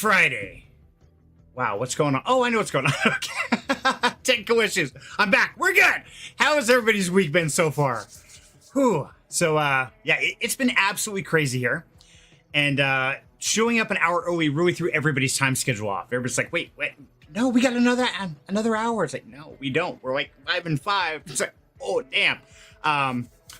Friday. Wow, what's going on? Oh, I know what's going on. Okay. Technical issues. I'm back. We're good. How has everybody's week been so far? Whew. So, it's been absolutely crazy here. And showing up an hour early really threw everybody's time schedule off. Everybody's like, wait. No, we got another hour. It's like, no, we don't. We're like 5 and 5. It's like, oh, damn.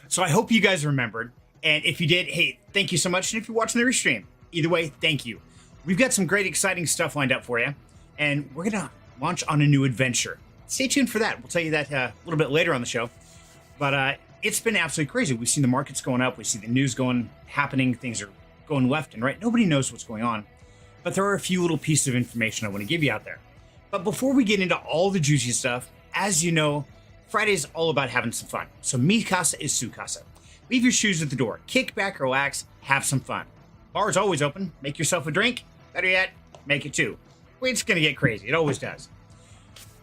So I hope you guys remembered. And if you did, hey, thank you so much. And if you're watching the restream, either way, thank you. We've got some great, exciting stuff lined up for you. And we're going to launch on a new adventure. Stay tuned for that. We'll tell you that a little bit later on the show. But it's been absolutely crazy. We've seen the markets going up. We see the news happening. Things are going left and right. Nobody knows what's going on. But there are a few little pieces of information I want to give you out there. But before we get into all the juicy stuff, as you know, Friday is all about having some fun. So mi casa is su casa. Leave your shoes at the door. Kick back, relax, have some fun. Bar's always open. Make yourself a drink. Better yet, make it two. It's going to get crazy. It always does.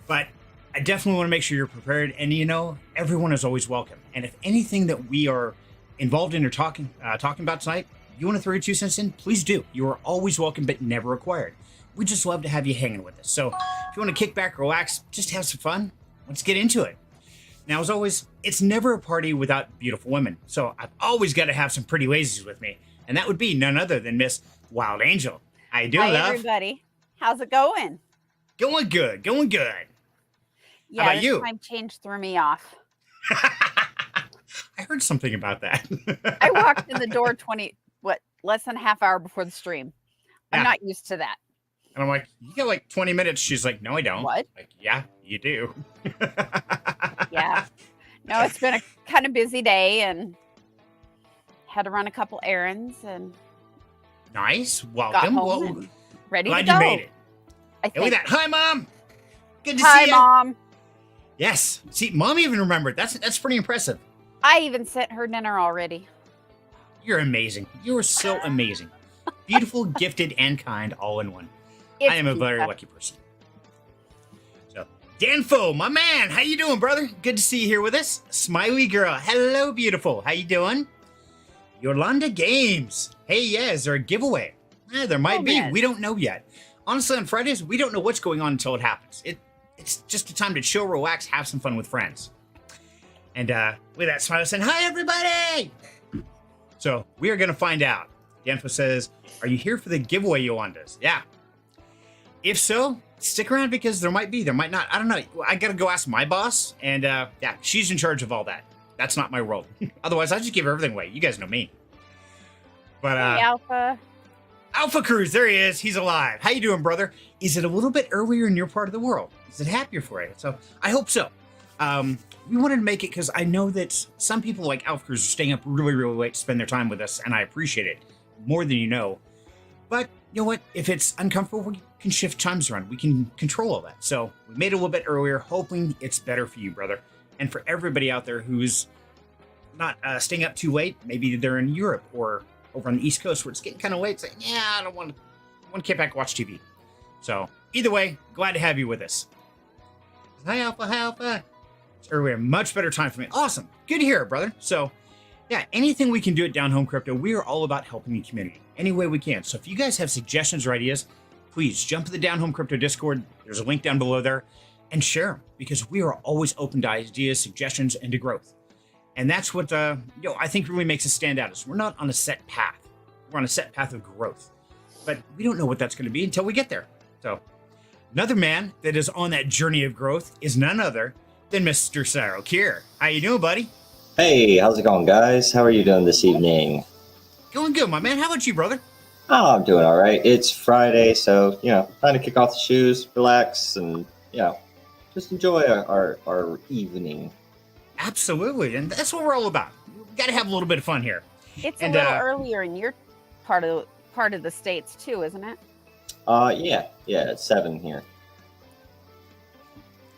But I definitely want to make sure you're prepared. And, everyone is always welcome. And if anything that we are involved in or talking about tonight, you want to throw your 2 cents in, please do. You are always welcome, but never required. We just love to have you hanging with us. So if you want to kick back, relax, just have some fun, let's get into it. Now, as always, it's never a party without beautiful women. So I've always got to have some pretty ladies with me. And that would be none other than Miss Wild Angel. How you doing, love? Hi, everybody. How's it going? Going good. How about you? Time change threw me off. I heard something about that. I walked in the door less than a half hour before the stream. I'm not used to that. And I'm like, you got like 20 minutes. She's like, no, I don't. What? Like, yeah, you do. Yeah. No, it's been a kind of busy day and had to run a couple errands and nice. got Welcome. home and ready Glad to go. you made it. I Hey, look think. at that. Hi, Mom. Good to Hi, see you. Mom. Yes. See, Mom even remembered. That's pretty impressive. I even sent her dinner already. You're amazing. You are so amazing. Beautiful, gifted, and kind all in one. It's I am a very lucky person. So, Dan Foe, my man, how you doing, brother? Good to see you here with us. Smiley girl, hello, beautiful. How you doing? Yolanda Games. Hey, yeah, is there a giveaway? There might be. Man. We don't know yet. Honestly, on Fridays, we don't know what's going on until it happens. It's just a time to chill, relax, have some fun with friends. And with that smile saying, hi, everybody! So we are going to find out. Danfo says, are you here for the giveaway, Yolandas? Yeah. If so, stick around because there might be, there might not. I don't know. I got to go ask my boss. And she's in charge of all that. That's not my world. Otherwise, I just give everything away. You guys know me. But Hey, Alpha. Alpha Cruz, there he is. He's alive. How you doing, brother? Is it a little bit earlier in your part of the world? Is it happier for you? So I hope so. We wanted to make it because I know that some people like Alpha Cruz are staying up really, really late to spend their time with us, and I appreciate it more than you know. But you know what? If it's uncomfortable, we can shift times around. We can control all that. So we made it a little bit earlier, hoping it's better for you, brother. And for everybody out there who's not staying up too late, maybe they're in Europe or over on the East Coast where it's getting kind of late. It's like, yeah, I don't want to get back and watch TV. So either way, glad to have you with us. Hi, Alpha. Hi, Alpha. It's earlier, much better time for me. Awesome. Good to hear it, brother. So yeah, anything we can do at Down Home Crypto, we are all about helping the community any way we can. So if you guys have suggestions or ideas, please jump to the Down Home Crypto Discord. There's a link down below there and share them because we are always open to ideas, suggestions, and to growth. And that's what, I think really makes us stand out is we're not on a set path. We're on a set path of growth, but we don't know what that's going to be until we get there. So another man that is on that journey of growth is none other than Mr. Cyril Kier. How you doing, buddy? Hey, how's it going, guys? How are you doing this evening? Going good, my man. How about you, brother? Oh, I'm doing all right. It's Friday, so, time to kick off the shoes, relax, and, just enjoy our evening. Absolutely. And that's what we're all about. We've got to have a little bit of fun here. It's a little earlier in your part of the States, too, isn't it? Yeah, it's 7 here.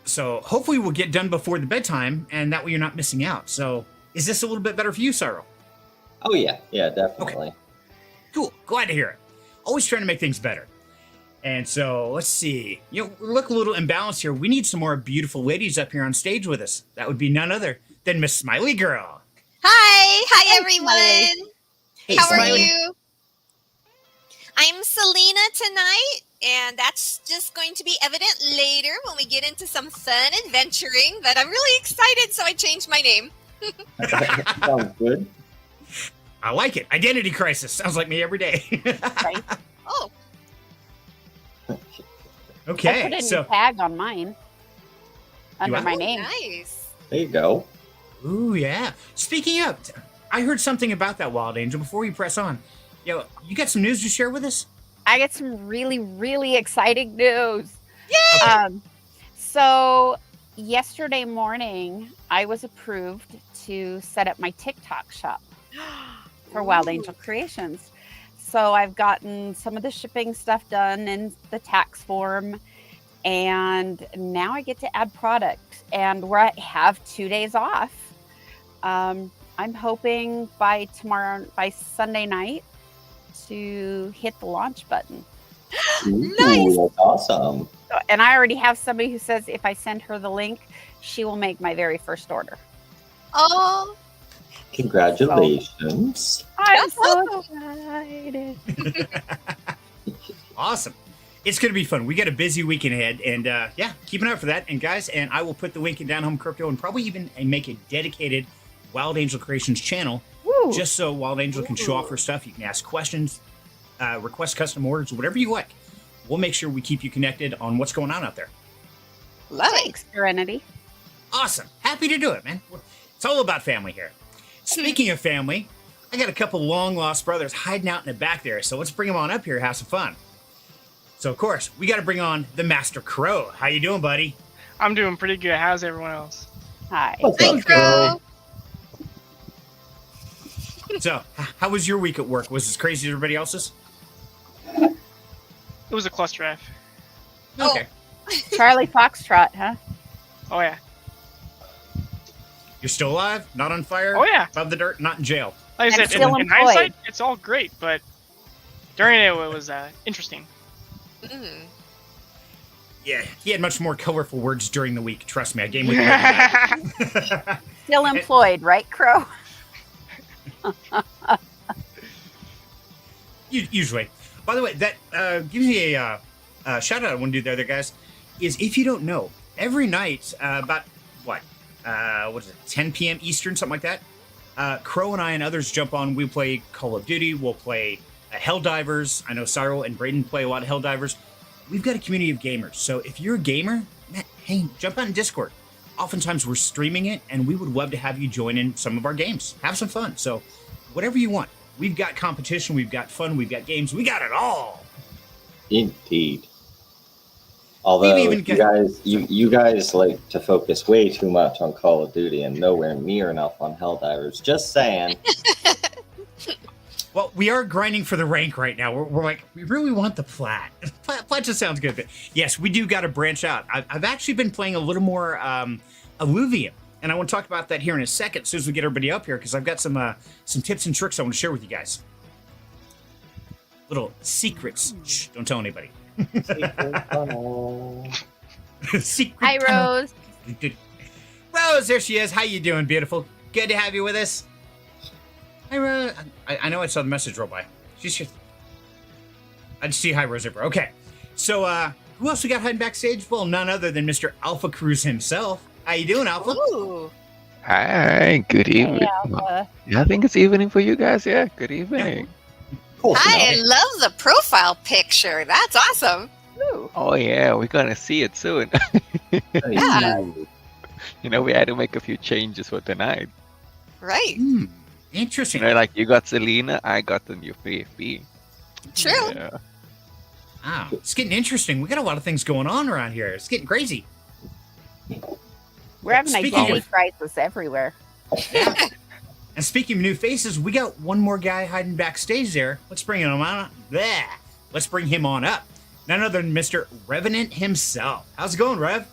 So hopefully we'll get done before the bedtime, and that way you're not missing out. So is this a little bit better for you, Cyril? Oh, yeah, definitely. Okay. Cool. Glad to hear it. Always trying to make things better. And so let's see. We look a little imbalanced here. We need some more beautiful ladies up here on stage with us. That would be none other than Miss Smiley Girl. Hi Hey, everyone. Smiley. Hey, How are Smiley. you? I'm Selena tonight, and that's just going to be evident later when we get into some fun adventuring. But I'm really excited, so I changed my name. Sounds good. I like it. Identity crisis. Sounds like me every day. Right? Oh, I Okay. put a new So, tag on mine under what? my name. nice. There you go. ooh, yeah. Speaking of, I heard something about that Wild Angel before you press on. Yo, you got some news to share with us? I get some really, really exciting news. Yay! So yesterday morning, I was approved to set up my TikTok shop for Wild Angel Creations. So I've gotten some of the shipping stuff done in the tax form, and now I get to add product. And where I have 2 days off, I'm hoping by Sunday night, to hit the launch button. Ooh, Nice. that's awesome. And I already have somebody who says if I send her the link, she will make my very first order. Oh, Congratulations. I'm That's so awesome. excited. Awesome. It's going to be fun. We got a busy weekend ahead, and yeah, keep an eye out for that. And guys, and I will put the link in Down Home Crypto and probably even make a dedicated Wild Angel Creations channel Woo. just so Wild Angel can show off her stuff. You can ask questions, request custom orders, whatever you like. We'll make sure we keep you connected on what's going on out there. love it. Thanks, Serenity. Awesome. Happy to do it, man. It's all about family here. Speaking of family, I got a couple long lost brothers hiding out in the back there, so let's bring them on up here and have some fun. So, of course, we got to bring on the Master Crow. How you doing, buddy? I'm doing pretty good. How's everyone else? Hi. What's Hi, up, Crow. So, how was your week at work? Was as crazy as everybody else's? It was a cluster F. Oh. Okay. Charlie Foxtrot, huh? Oh yeah. You're still alive? Not on fire? Oh yeah. Above the dirt? Not in jail? Like I I'm said, still in employed. hindsight, it's all great, but during it was interesting. Mm. Yeah, he had much more colorful words during the week. Trust me, I gave him with Still employed, right, Crow? Usually. By the way, that gives me a shout out I want to do the other guys. Is if you don't know, every night about what is it, 10 p.m. Eastern, something like that. Crow and I and others jump on. We play Call of Duty. We'll play Helldivers. I know Cyril and Braden play a lot of Helldivers. We've got a community of gamers. So if you're a gamer, man, hey, jump on Discord. Oftentimes we're streaming it, and we would love to have you join in some of our games. Have some fun. So whatever you want. We've got competition. We've got fun. We've got games. We got it all. Indeed. Although We've even you guys like to focus way too much on Call of Duty and nowhere near enough on Helldivers. Just saying. Well, we are grinding for the rank right now. We're like, we really want the plat. Plat just sounds good. But yes, we do got to branch out. I've actually been playing a little more Alluvium, and I want to talk about that here in a second as soon as we get everybody up here, because I've got some tips and tricks I want to share with you guys. Little secrets. Shh, don't tell anybody. Secret Hi, tunnel. Rose. Rose, there she is. How you doing, beautiful? Good to have you with us. Hi, Rose. I know I saw the message roll by. She's here. I just see hi, Rose Zipper. Okay. So, who else we got hiding backstage? Well, none other than Mr. Alpha Cruz himself. How you doing, Alpha? Ooh. Hi, good evening. Yeah, I think it's evening for you guys. Yeah, good evening. Cool. I love the profile picture. That's awesome. Ooh. Oh yeah, we're gonna see it soon. Yeah. You know, we had to make a few changes for tonight. Right. Hmm. You Interesting. know, like you got Selena, I got the new PFP. True. Yeah. Wow. It's getting interesting. We got a lot of things going on around here. It's getting crazy. We're having Speaking identity of- crisis everywhere. Yeah. And speaking of new faces, we got one more guy hiding backstage there. Let's bring him on. There. Let's bring him on up. None other than Mr. Revenant himself. How's it going, Rev?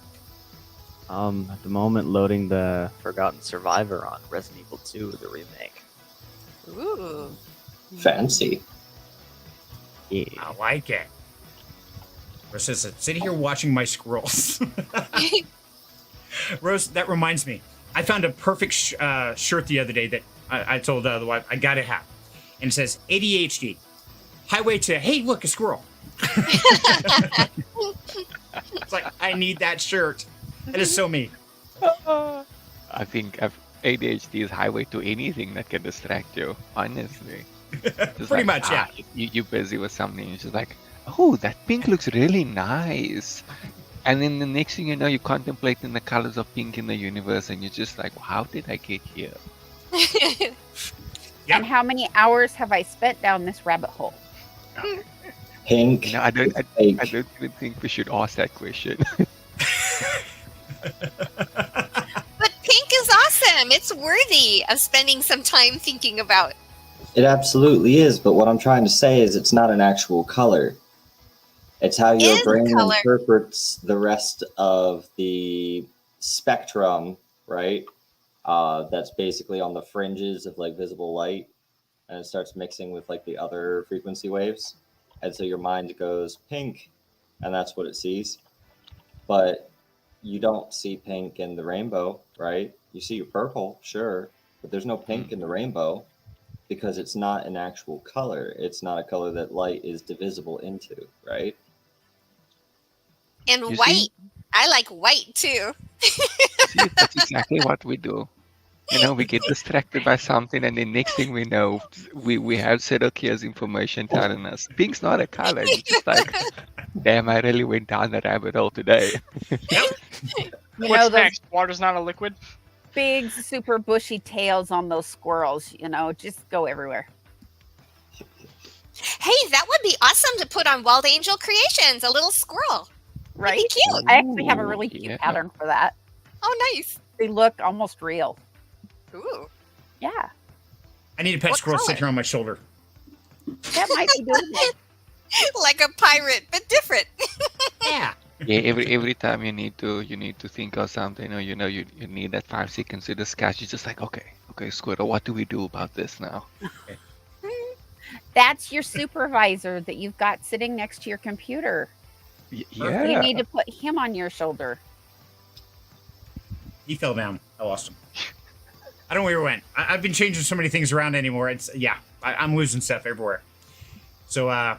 At the moment, loading the Forgotten Survivor on Resident Evil 2, the remake. Ooh. Fancy. Yeah. I like it. Rose says, sitting here watching my scrolls. Rose, that reminds me. I found a perfect shirt the other day that I told the wife I gotta have. And it says ADHD. highway to, hey, look, a squirrel. It's like, I need that shirt. It is so me. I think ADHD is highway to anything that can distract you, honestly. Just Pretty much, yeah. You're busy with something, you're just like, oh, that pink looks really nice. And then the next thing you know, you're contemplating the colors of pink in the universe, and you're just like, how did I get here? Yeah. And how many hours have I spent down this rabbit hole? Pink. No, I don't fake. even think we should ask that question. But pink is awesome. It's worthy of spending some time thinking about. It absolutely is, but what I'm trying to say is it's not an actual color. It's how your Is brain color. interprets the rest of the spectrum, right? That's basically on the fringes of like visible light, and it starts mixing with like the other frequency waves. And so your mind goes pink, and that's what it sees. But you don't see pink in the rainbow, right? You see your purple, sure, but there's no pink in the rainbow because it's not an actual color. It's not a color that light is divisible into, right? And You white. see? I like white too. See, that's exactly what we do. You know, we get distracted by something, and then next thing we know, we have Sedokier's information telling us pink's not a color. And you're just like, damn, I really went down the rabbit hole today. Yep. You What's know, those next? Water's not a liquid? big, super bushy tails on those squirrels, just go everywhere. Hey, that would be awesome to put on Wild Angel Creations, a little squirrel. Right? That'd be cute. I actually have a really Ooh, cute yeah. pattern for that. Oh, nice. They look almost real. Ooh. Yeah, I need a pet What squirrel color? sitting on my shoulder. that might be doing it. Like a pirate, but different. Yeah. Yeah, every time you need to think of something, or you need that 5 seconds to discuss, you're just like, okay, Squirrel, what do we do about this now? That's your supervisor that you've got sitting next to your computer. Yeah. You need to put him on your shoulder. He fell down. I lost him. I don't know where he went. I've been changing so many things around anymore. I'm losing stuff everywhere. So,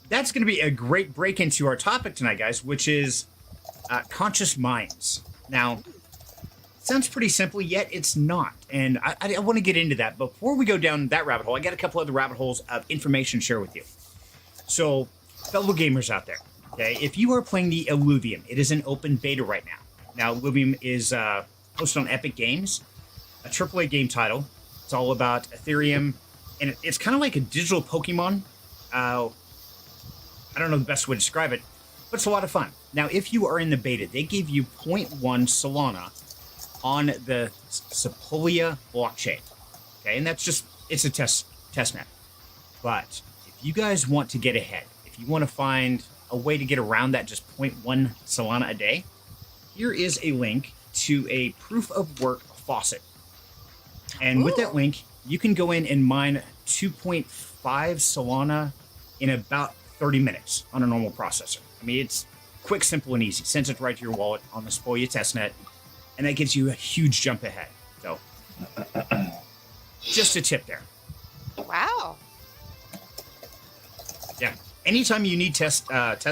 that's going to be a great break into our topic tonight, guys, which is conscious minds. Now, it sounds pretty simple, yet it's not. And I want to get into that. Before we go down that rabbit hole, I got a couple other rabbit holes of information to share with you. So, fellow gamers out there, okay, if you are playing the Illuvium, it is in open beta right now. Now, Illuvium is hosted on Epic Games, a AAA game title. It's all about Ethereum, and it's kind of like a digital Pokemon. I don't know the best way to describe it, but it's a lot of fun. Now, if you are in the beta, they give you 0.1 Solana on the Sepolia blockchain. Okay, and that's just, it's a test net. But if you guys want to get ahead, if you want to find a way to get around that just 0.1 Solana a day, here is a link to a proof of work faucet. And with that link, you can go in and mine 2.5 Solana in about 30 minutes on a normal processor. I mean, it's quick, simple, and easy. Sends it right to your wallet on the Sepolia testnet, and that gives you a huge jump ahead. So, just a tip there. Wow. Yeah. Anytime you need test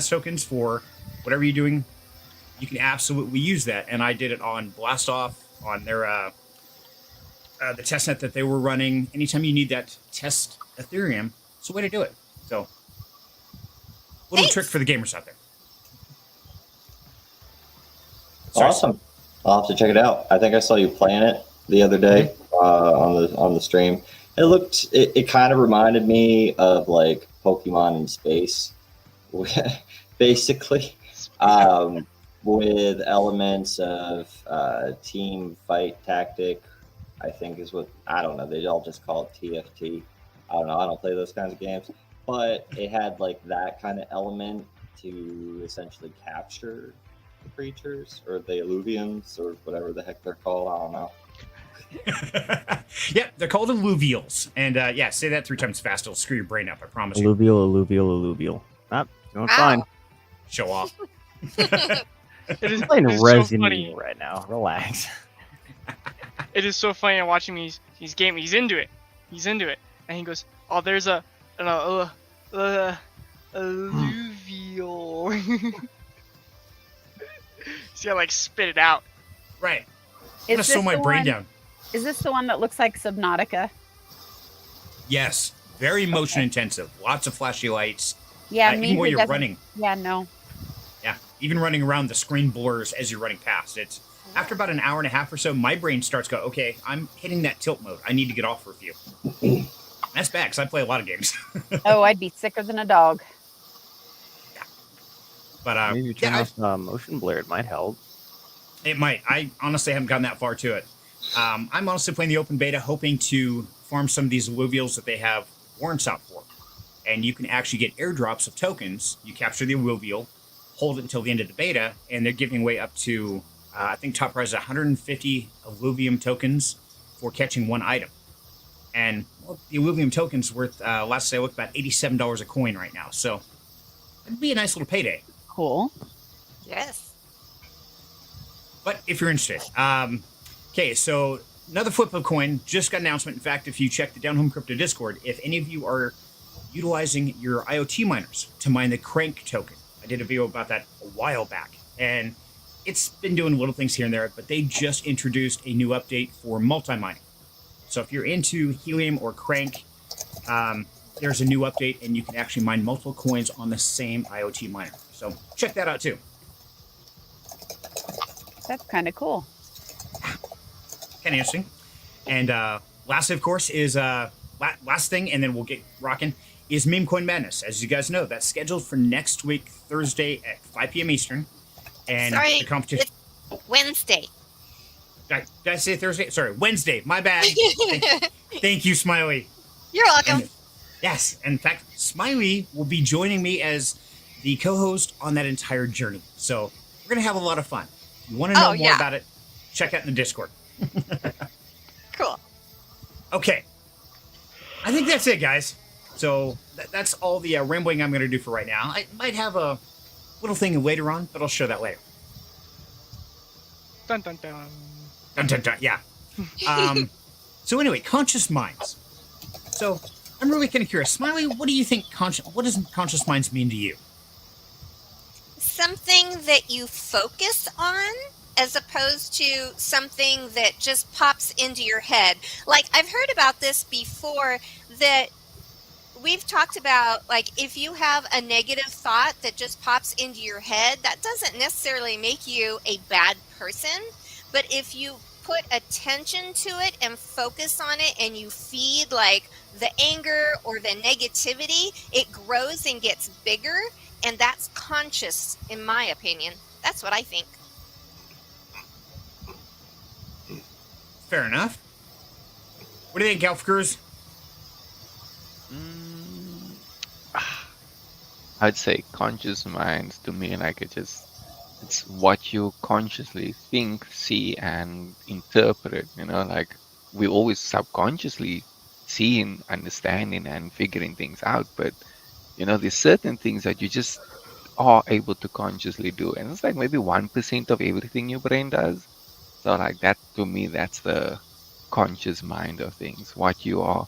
tokens for whatever you're doing, you can absolutely use that. And I did it on Blastoff, on their the testnet that they were running. Anytime you need that test Ethereum, it's a way to do it. So, little Thanks. trick for the gamers out there. Sorry. Awesome. I'll have to check it out. I think I saw you playing it the other day on the stream. It kind of reminded me of like Pokemon in space, basically, with elements of team fight tactic. I think is what, I don't know. They all just call it TFT. I don't know. I don't play those kinds of games, but it had like that kind of element to essentially capture the creatures or the Illuviums or whatever the heck they're called. I don't know. Yep, they're called alluvials. And say that 3 times fast. It'll screw your brain up, I promise you. Alluvial. Ah, doing Wow. fine. Show off. It is, Playing it is so Resident funny. Evil right now. Relax. It is so funny watching he's gaming. He's into it. And he goes, oh, there's a Alluvial. See, I like spit it out. Right. I'm gonna Is slow this my the brain one? down. Is this the one that looks like Subnautica? Yes. Very motion intensive. Lots of flashy lights. Yeah, Even me while who you're doesn't. running. Yeah, no. Yeah. Even running around, the screen blurs as you're running past. It's after about an hour and a half or so, my brain starts go, okay, I'm hitting that tilt mode. I need to get off for a few. That's bad because I play a lot of games. Oh, I'd be sicker than a dog. But Maybe turn yeah, off motion blur. It might help. it might. I honestly haven't gotten that far to it. I'm honestly playing the open beta, hoping to farm some of these alluvials that they have warrants out for. And you can actually get airdrops of tokens. You capture the alluvial, hold it until the end of the beta, and they're giving away up to, I think top prize is 150 alluvium tokens for catching one item. And well, the alluvium token's worth, last I looked, about $87 a coin right now. So it'd be a nice little payday. Cool. Yes. But if you're interested, okay, so another flip of a coin just got an announcement. In fact, if you check the Down Home Crypto Discord, if any of you are utilizing your IoT miners to mine the Crank token, I did a video about that a while back, and it's been doing little things here and there, but they just introduced a new update for multi-mining. So if you're into Helium or Crank, there's a new update, and you can actually mine multiple coins on the same IoT miner. So check that out too. That's kind of cool. Kind of interesting. And lastly, of course, is last thing, and then we'll get rocking, is Meme Coin Madness. As you guys know, that's scheduled for next week, Thursday at 5 p.m. Eastern. And Sorry, the competition. Wednesday. Did I say Thursday? Sorry, Wednesday. My bad. Thank you, Smiley. You're welcome. And, yes. And in fact, Smiley will be joining me as the co-host on that entire journey. So we're going to have a lot of fun. If you want to know more about it, check out in the Discord. Cool. Okay. I think that's it, guys. So that's all the rambling I'm going to do for right now. I might have a little thing later on, but I'll show that later. Dun dun dun. Dun, dun, dun, yeah. So anyway, conscious minds. So I'm really kind of curious. Smiley, what do you think what does conscious minds mean to you? Something that you focus on as opposed to something that just pops into your head. Like, I've heard about this before, that we've talked about, like, if you have a negative thought that just pops into your head, that doesn't necessarily make you a bad person. But if you put attention to it and focus on it, and you feed like the anger or the negativity, it grows and gets bigger, and that's conscious, in my opinion. That's what I think. Fair enough. What do you think, Elf Cruz? I'd say conscious minds to me, like it's what you consciously think, see, and interpret. You know, like we always subconsciously seeing, understanding, and figuring things out. But you know, there's certain things that you just are able to consciously do, and it's like maybe 1% of everything your brain does. So like that, to me, that's the conscious mind of things. What you are,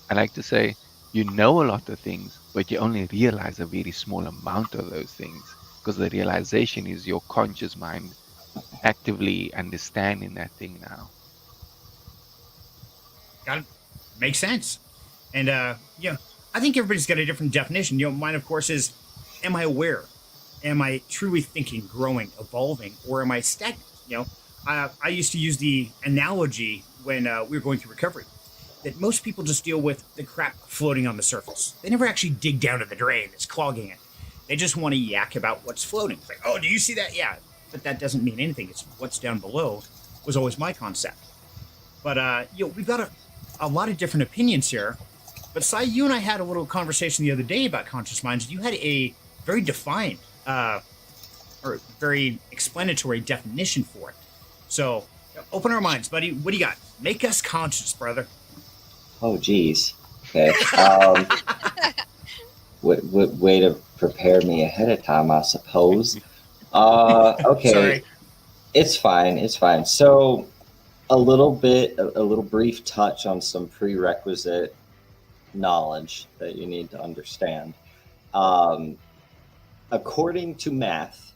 I like to say, you know a lot of things, but you only realize a very small amount of those things, because the realization is your conscious mind actively understanding that thing now. Got it. Makes sense. And yeah, I think everybody's got a different definition. You know, mine, of course, is: am I aware? Am I truly thinking, growing, evolving, or am I stagnant? You know, I used to use the analogy when we were going through recovery that most people just deal with the crap floating on the surface. They never actually dig down to the drain that's clogging it. They just want to yak about what's floating. It's like, oh, do you see that? Yeah. But that doesn't mean anything. It's what's down below was always my concept. But, you know, we've got a lot of different opinions here. But, Sai, you and I had a little conversation the other day about conscious minds. You had a very defined or very explanatory definition for it. So, open our minds, buddy. What do you got? Make us conscious, brother. Oh, geez. Okay. Way to prepare me ahead of time, I suppose. Okay. Sorry. It's fine. So a little brief touch on some prerequisite knowledge that you need to understand. According to math,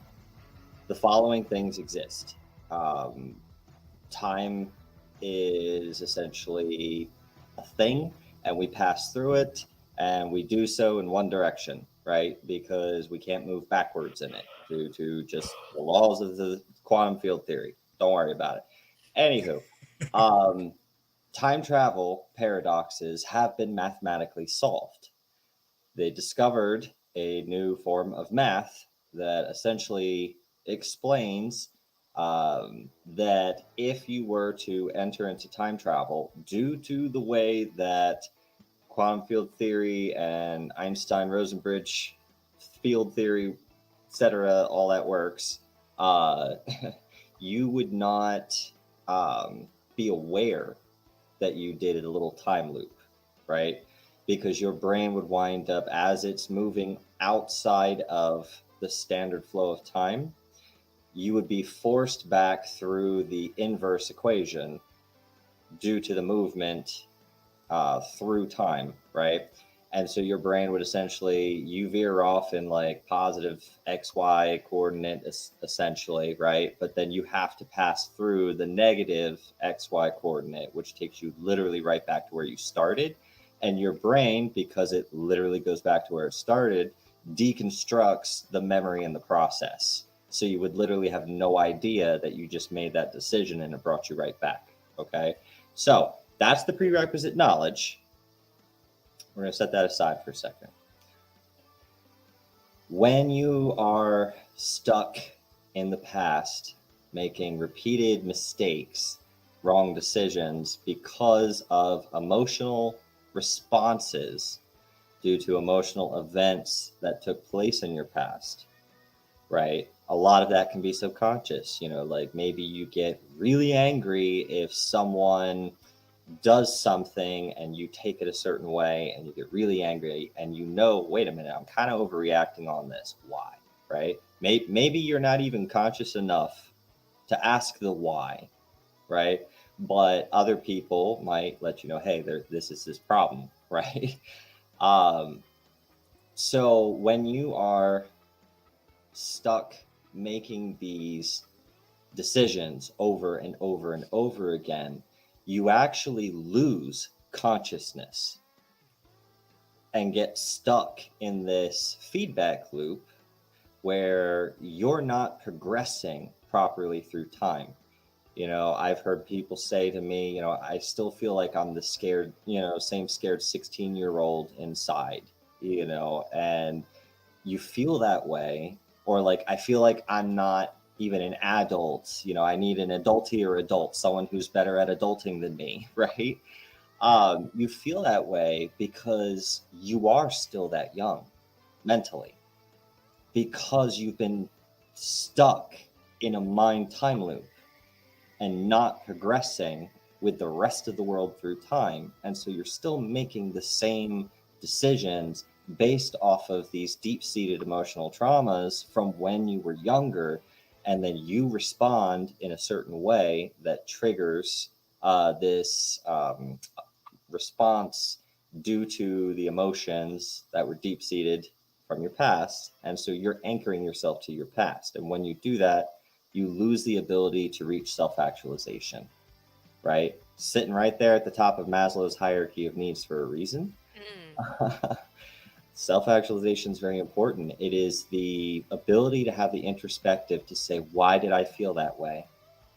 the following things exist. Time is essentially a thing, and we pass through it, and we do so in one direction, right? Because we can't move backwards in it due to just the laws of the quantum field theory. Don't worry about it. Anywho, time travel paradoxes have been mathematically solved. They discovered a new form of math that essentially explains that if you were to enter into time travel, due to the way that quantum field theory and Einstein Rosenbridge field theory, etc., all that works, uh, you would not be aware that you did a little time loop, right? Because your brain would wind up, as it's moving outside of the standard flow of time, you would be forced back through the inverse equation due to the movement through time, right? And so your brain would essentially, you veer off in like positive XY coordinate, essentially, right? But then you have to pass through the negative XY coordinate, which takes you literally right back to where you started. And your brain, because it literally goes back to where it started, deconstructs the memory in the process. So you would literally have no idea that you just made that decision and it brought you right back. Okay. So that's the prerequisite knowledge. We're going to set that aside for a second. When you are stuck in the past, making repeated mistakes, wrong decisions because of emotional responses due to emotional events that took place in your past, right? A lot of that can be subconscious, like maybe you get really angry if someone does something and you take it a certain way and you get really angry and wait a minute, I'm kind of overreacting on this. Why? Right? Maybe you're not even conscious enough to ask the why, right? But other people might let you know, hey, this is this problem, right? So when you are stuck making these decisions over and over and over again, you actually lose consciousness and get stuck in this feedback loop where you're not progressing properly through time. I've heard people say to me, I still feel like I'm the scared, same scared 16-year-old inside, and you feel that way, or like, I feel like I'm not even an adult, I need an adultier adult, someone who's better at adulting than me, right? You feel that way because you are still that young mentally, because you've been stuck in a mind time loop and not progressing with the rest of the world through time. And so you're still making the same decisions based off of these deep-seated emotional traumas from when you were younger, and then you respond in a certain way that triggers this response due to the emotions that were deep-seated from your past. And so you're anchoring yourself to your past. And when you do that, you lose the ability to reach self-actualization, right? Sitting right there at the top of Maslow's hierarchy of needs for a reason. Self-actualization is very important. It is the ability to have the introspective to say, why did I feel that way?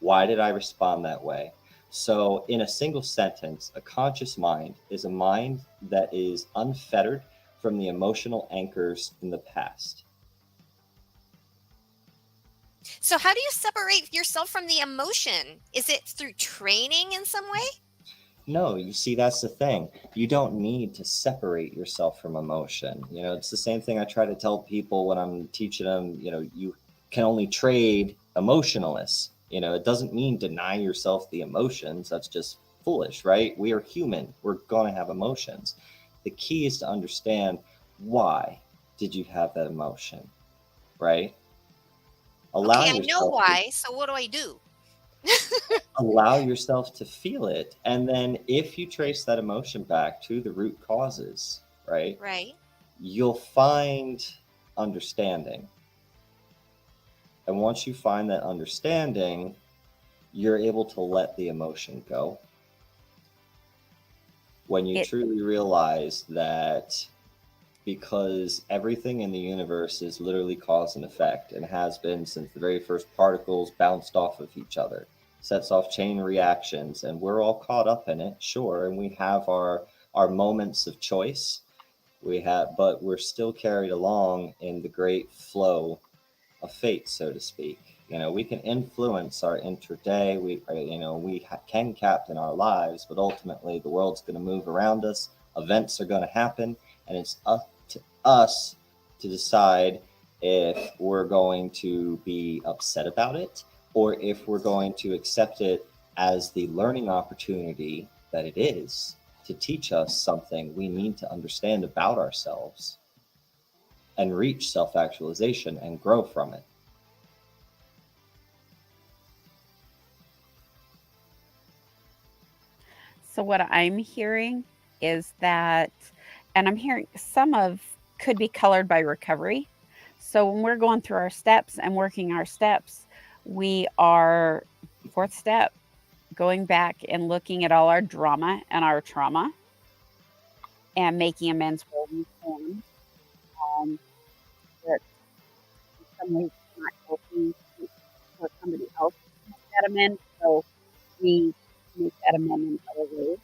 Why did I respond that way? So in a single sentence, a conscious mind is a mind that is unfettered from the emotional anchors in the past. So how do you separate yourself from the emotion? Is it through training in some way? No, you see, that's the thing. You don't need to separate yourself from emotion. It's the same thing I try to tell people when I'm teaching them, you can only trade emotionalists. It doesn't mean deny yourself the emotions. That's just foolish, right? We are human. We're going to have emotions. The key is to understand, why did you have that emotion, right? Okay, I know why. So what do I do? Allow yourself to feel it. And then if you trace that emotion back to the root causes, right, Right. you'll find understanding. And once you find that understanding, you're able to let the emotion go. When you truly realize that because everything in the universe is literally cause and effect and has been since the very first particles bounced off of each other, sets off chain reactions, and we're all caught up in it, sure, and we have our moments of choice. But we're still carried along in the great flow of fate, so to speak. We can influence our intraday. We can captain our lives, but ultimately the world's going to move around us. Events are going to happen, and it's up to us to decide if we're going to be upset about it or if we're going to accept it as the learning opportunity that it is to teach us something we need to understand about ourselves and reach self-actualization and grow from it. So what I'm hearing is that, and I'm hearing some of could be colored by recovery. So when we're going through our steps and working our steps, we are fourth step, going back and looking at all our drama and our trauma and making amends where we can. That in some ways it's not healthy for somebody else to make that amend. So we make that amend in other ways.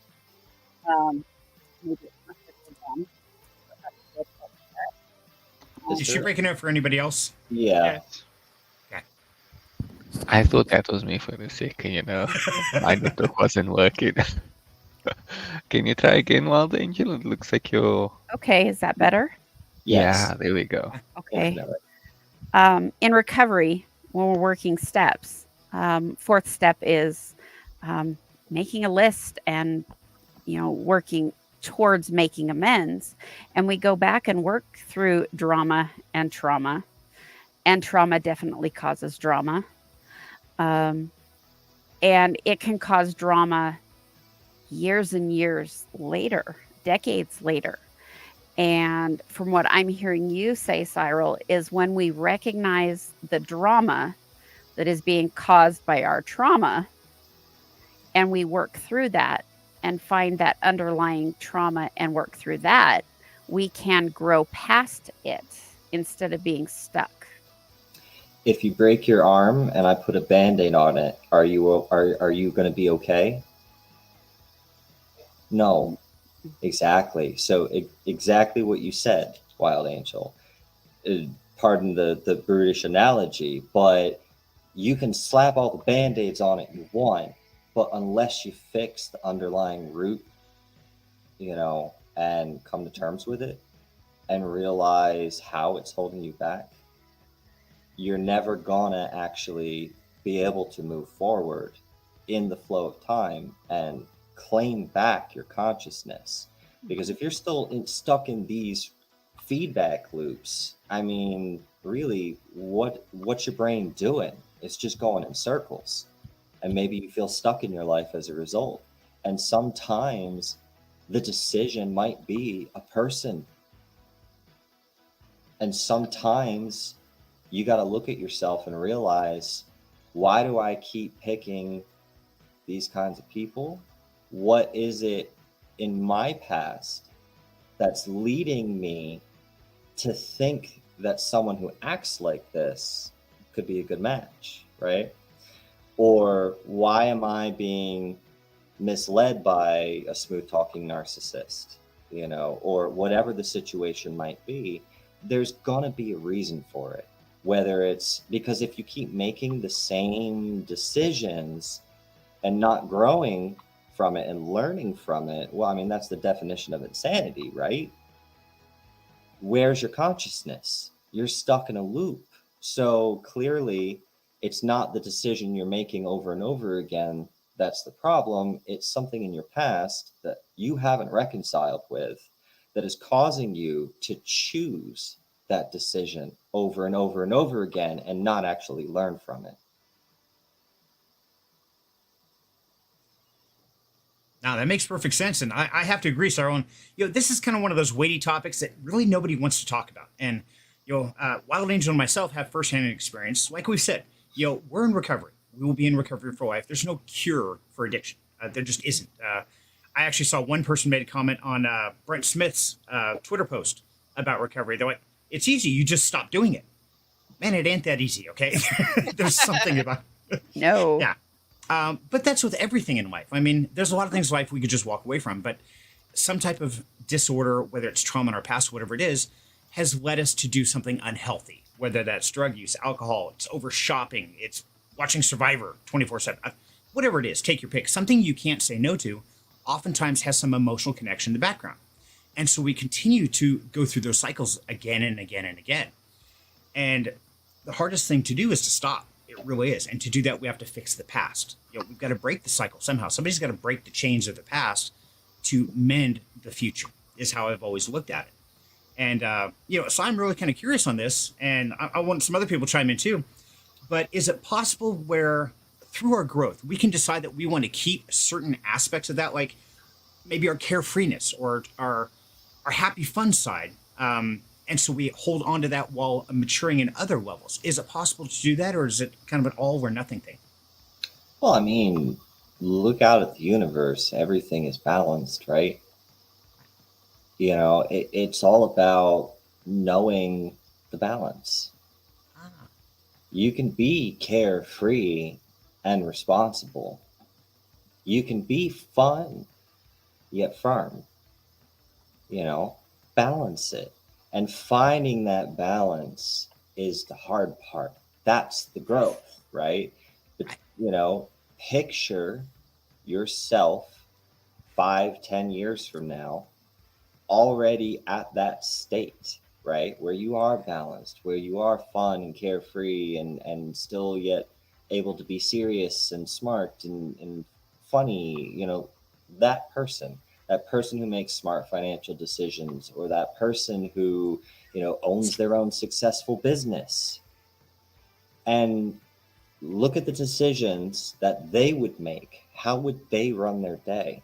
Maybe it's not good for them. Is she breaking out for anybody else? Yeah. Yes. I thought that was me for a second, My network wasn't working. Can you try again, Wild Angel? It looks like you're... Okay, is that better? Yes. Yeah, there we go. Okay. Definitely. In recovery, when we're working steps, fourth step is making a list and working towards making amends. And we go back and work through drama, and trauma definitely causes drama. And it can cause drama years and years later, decades later. And from what I'm hearing you say, Cyril, is when we recognize the drama that is being caused by our trauma and we work through that and find that underlying trauma and work through that, we can grow past it instead of being stuck. If you break your arm and I put a Band-Aid on it, are you going to be okay? No. Exactly. So exactly what you said, Wild Angel. Pardon the brutish analogy, but you can slap all the Band-Aids on it you want, but unless you fix the underlying root, and come to terms with it and realize how it's holding you back, you're never gonna actually be able to move forward in the flow of time and claim back your consciousness. Because if you're still stuck in these feedback loops, I mean, really, what's your brain doing? It's just going in circles, and maybe you feel stuck in your life as a result. And sometimes the decision might be a person, and sometimes you got to look at yourself and realize, why do I keep picking these kinds of people? What is it in my past that's leading me to think that someone who acts like this could be a good match, right? Or why am I being misled by a smooth talking narcissist, or whatever the situation might be? There's gonna be a reason for it. Whether it's because if you keep making the same decisions and not growing from it and learning from it, well, I mean, that's the definition of insanity, right? Where's your consciousness? You're stuck in a loop. So clearly, it's not the decision you're making over and over again that's the problem. It's something in your past that you haven't reconciled with that is causing you to choose that decision over and over and over again and not actually learn from it. Now that makes perfect sense, and I have to agree, Sarah. This is kind of one of those weighty topics that really nobody wants to talk about. And Wild Angel and myself have firsthand experience. Like we said, we're in recovery. We will be in recovery for life. There's no cure for addiction. There just isn't. I actually saw one person made a comment on Brent Smith's Twitter post about recovery. They're like, "It's easy. You just stop doing it." Man, it ain't that easy. Okay, there's something about No. yeah. But that's with everything in life. I mean, there's a lot of things in life we could just walk away from, but some type of disorder, whether it's trauma in our past, whatever it is, has led us to do something unhealthy, whether that's drug use, alcohol, it's over shopping, it's watching Survivor 24/7, whatever it is, take your pick. Something you can't say no to oftentimes has some emotional connection in the background. And so we continue to go through those cycles again and again and again. And the hardest thing to do is to stop. It really is. And to do that, we have to fix the past. We've got to break the cycle somehow. Somebody's got to break the chains of the past to mend the future, is how I've always looked at it. And, so I'm really kind of curious on this, and I want some other people to chime in too. But is it possible where through our growth, we can decide that we want to keep certain aspects of that, like maybe our carefreeness or our happy fun side, and so we hold on to that while maturing in other levels? Is it possible to do that, or is it kind of an all or nothing thing? Well, I mean, look out at the universe. Everything is balanced, right? It's all about knowing the balance. You can be carefree and responsible. You can be fun, yet firm. Balance it. And finding that balance is the hard part. That's the growth, right? But, picture yourself 5-10 years from now already at that state, right? Where you are balanced, where you are fun and carefree and still yet able to be serious and smart and funny, that person who makes smart financial decisions, or that person who, owns their own successful business. And look at the decisions that they would make. How would they run their day?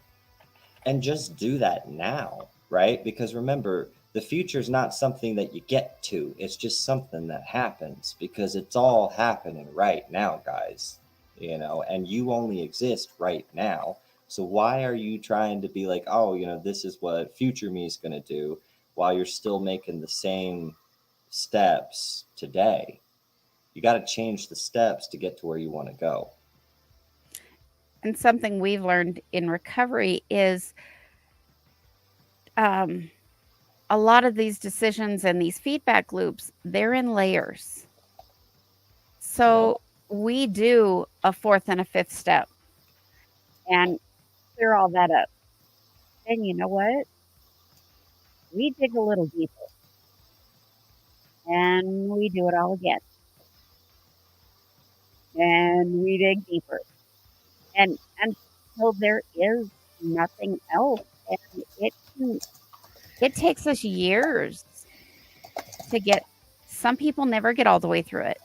And just do that now, right? Because remember, the future is not something that you get to. It's just something that happens, because it's all happening right now, guys. And you only exist right now. So why are you trying to be like, oh, this is what future me is going to do, while you're still making the same steps today? You got to change the steps to get to where you want to go. And something we've learned in recovery is a lot of these decisions and these feedback loops, they're in layers. So we do a fourth and a fifth step and clear all that up. And you know what? We dig a little deeper and we do it all again. And we dig deeper. And until there is nothing else. And it takes us years to get. Some people never get all the way through it.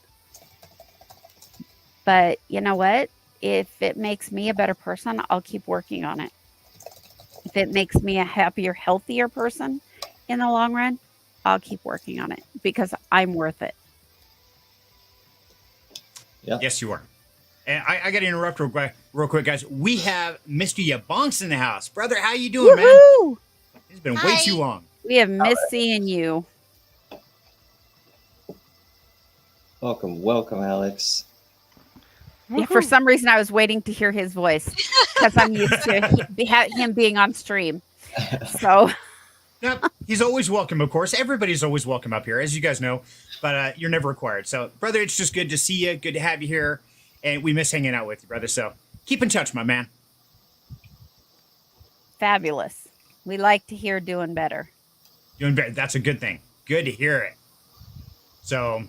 But you know what? If it makes me a better person, I'll keep working on it. If it makes me a happier, healthier person in the long run, I'll keep working on it because I'm worth it. Yeah. Yes, you are. And I got to interrupt real quick, guys. We have Mr. Yabonks in the house. Brother, how you doing, man? Woohoo! It's been way too long. We have missed seeing you. Welcome, Alex. Yeah, for some reason, I was waiting to hear his voice because I'm used to him being on stream. So, Yep, he's always welcome, of course. Everybody's always welcome up here, as you guys know, but you're never required. So, brother, it's just good to see you. Good to have you here. And we miss hanging out with you, brother. So keep in touch, my man. fabulous. We like to hear doing better. Doing better. That's a good thing. Good to hear it. So,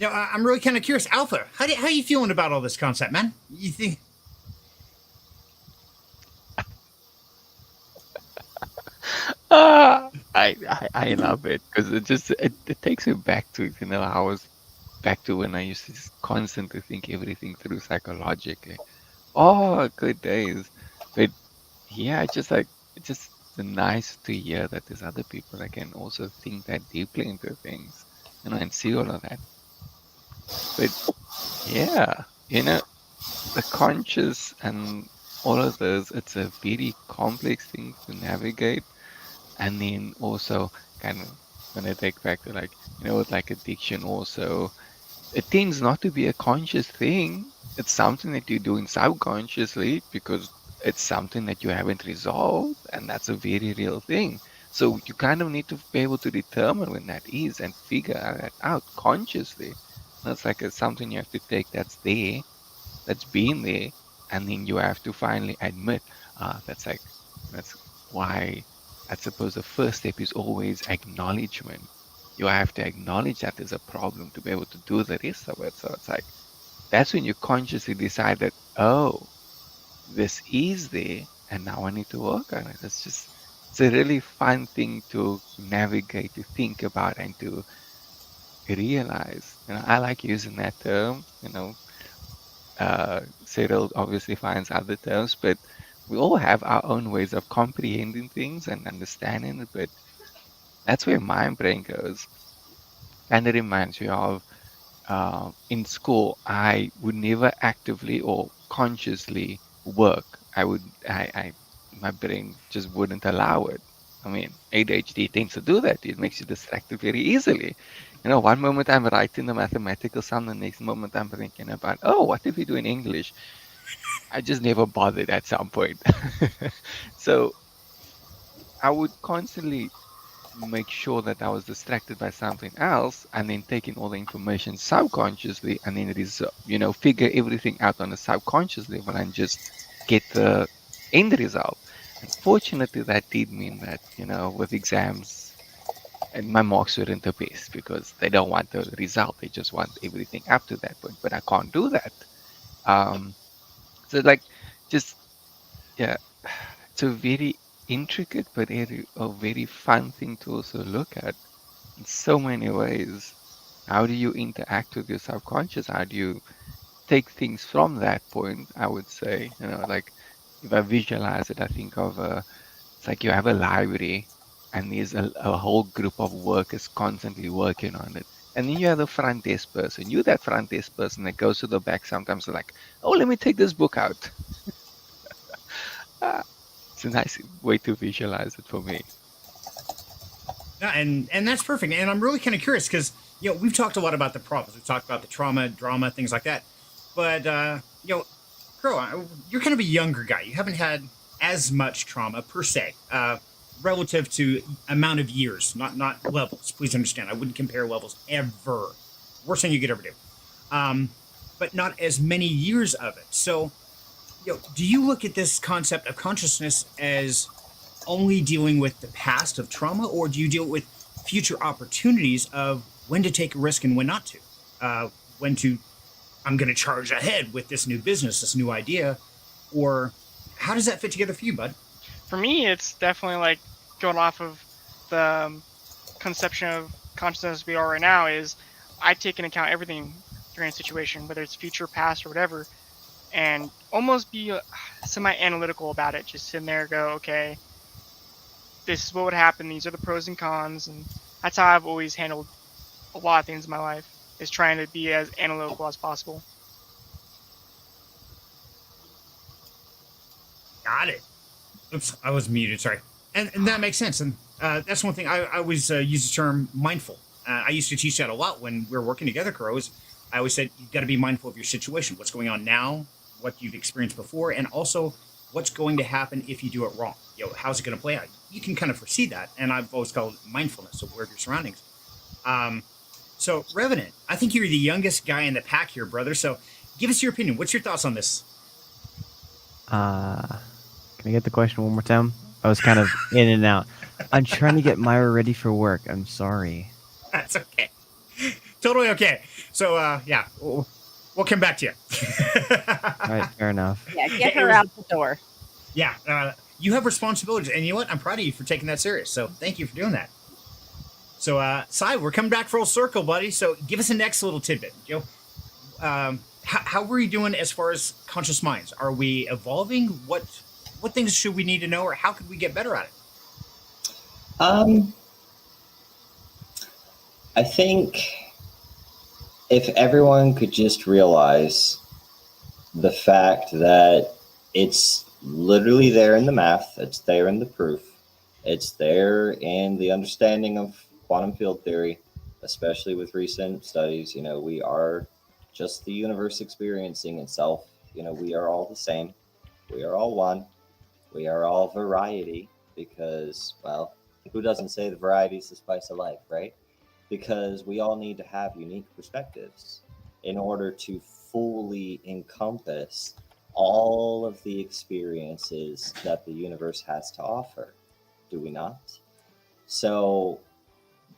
I'm really kind of curious. Alpha, how you feeling about all this concept, man? You think? I love it because it takes me back to I was back to when I used to just constantly think everything through psychologically. Oh, good days. But yeah, it's just nice to hear that there's other people that can also think that deeply into things, and see all of that. But yeah, the conscious and all of those, it's a very complex thing to navigate. And then also kind of when I take back to with like addiction also, it tends not to be a conscious thing. It's something that you're doing subconsciously because it's something that you haven't resolved, and that's a very real thing. So you kind of need to be able to determine when that is and figure that out consciously. That's like it's something you have to take that's there, that's been there, and then you have to finally admit, that's why I suppose the first step is always acknowledgement. You have to acknowledge that there's a problem to be able to do the rest of it. So it's like that's when you consciously decide that, oh, this is there, and now I need to work on it. It's a really fun thing to navigate, to think about, and to realize. I like using that term. Cyril obviously finds other terms, but we all have our own ways of comprehending things and understanding it. But that's where my brain goes. And it reminds me of in school, I would never actively or consciously work. My brain just wouldn't allow it. I mean, ADHD tends to do that. It makes you distracted very easily. One moment I'm writing the mathematical sum, the next moment I'm thinking about, oh, what if we do in English? I just never bothered at some point. So I would constantly make sure that I was distracted by something else and then taking all the information subconsciously and then figure everything out on a subconscious level and just get the end result. Unfortunately, that did mean that, with exams, and my marks weren't the best because they don't want the result. They just want everything up to that point. But I can't do that. So just, yeah, it's a very intricate but a very fun thing to also look at in so many ways. How do you interact with your subconscious? How do you take things from that point? I would say, if I visualize it, I think of it's like you have a library and there's a whole group of workers constantly working on it. And then you have the front desk person. You're that front desk person that goes to the back sometimes like, oh, let me take this book out. It's a nice way to visualize it for me. Yeah, and that's perfect. And I'm really kind of curious because we've talked a lot about the problems. We've talked about the trauma, drama, things like that. But Crow, you're kind of a younger guy. You haven't had as much trauma per se, relative to amount of years, not levels. Please understand, I wouldn't compare levels ever. Worst thing you could ever do. But not as many years of it. So, do you look at this concept of consciousness as only dealing with the past of trauma, or do you deal with future opportunities of when to take a risk and when not to? When to, I'm going to charge ahead with this new business, this new idea, or how does that fit together for you, bud? For me, it's definitely like going off of the conception of consciousness we are right now is I take into account everything during a situation, whether it's future, past, or whatever, and almost be semi-analytical about it. Just sit in there and go, okay, this is what would happen. These are the pros and cons, and that's how I've always handled a lot of things in my life, is trying to be as analytical as possible. Got it. Oops, I was muted. Sorry. And that makes sense. And that's one thing I always use the term mindful. I used to teach that a lot when we were working together, Crows. I always said you've got to be mindful of your situation, what's going on now, what you've experienced before, and also what's going to happen if you do it wrong. How's it going to play out? You can kind of foresee that, and I've always called it mindfulness, aware of your surroundings. So, Revenant, I think you're the youngest guy in the pack here, brother. So, give us your opinion. What's your thoughts on this? Can I get the question one more time? I was kind of in and out. I'm trying to get Myra ready for work. I'm sorry. That's okay. Totally okay. So, yeah, we'll come back to you. All right, fair enough. Yeah, get her out the door. Yeah, you have responsibilities, and you know what? I'm proud of you for taking that serious. So, thank you for doing that. So, Sai, we're coming back full circle, buddy. So, give us a next little tidbit. How were you doing as far as conscious minds? Are we evolving? What what things should we need to know, or how could we get better at it? I think if everyone could just realize the fact that it's literally there in the math, it's there in the proof, it's there in the understanding of quantum field theory, especially with recent studies. We are just the universe experiencing itself. We are all the same. We are all one. We are all variety because, well, who doesn't say the variety is the spice of life, right? Because we all need to have unique perspectives in order to fully encompass all of the experiences that the universe has to offer. Do we not? So,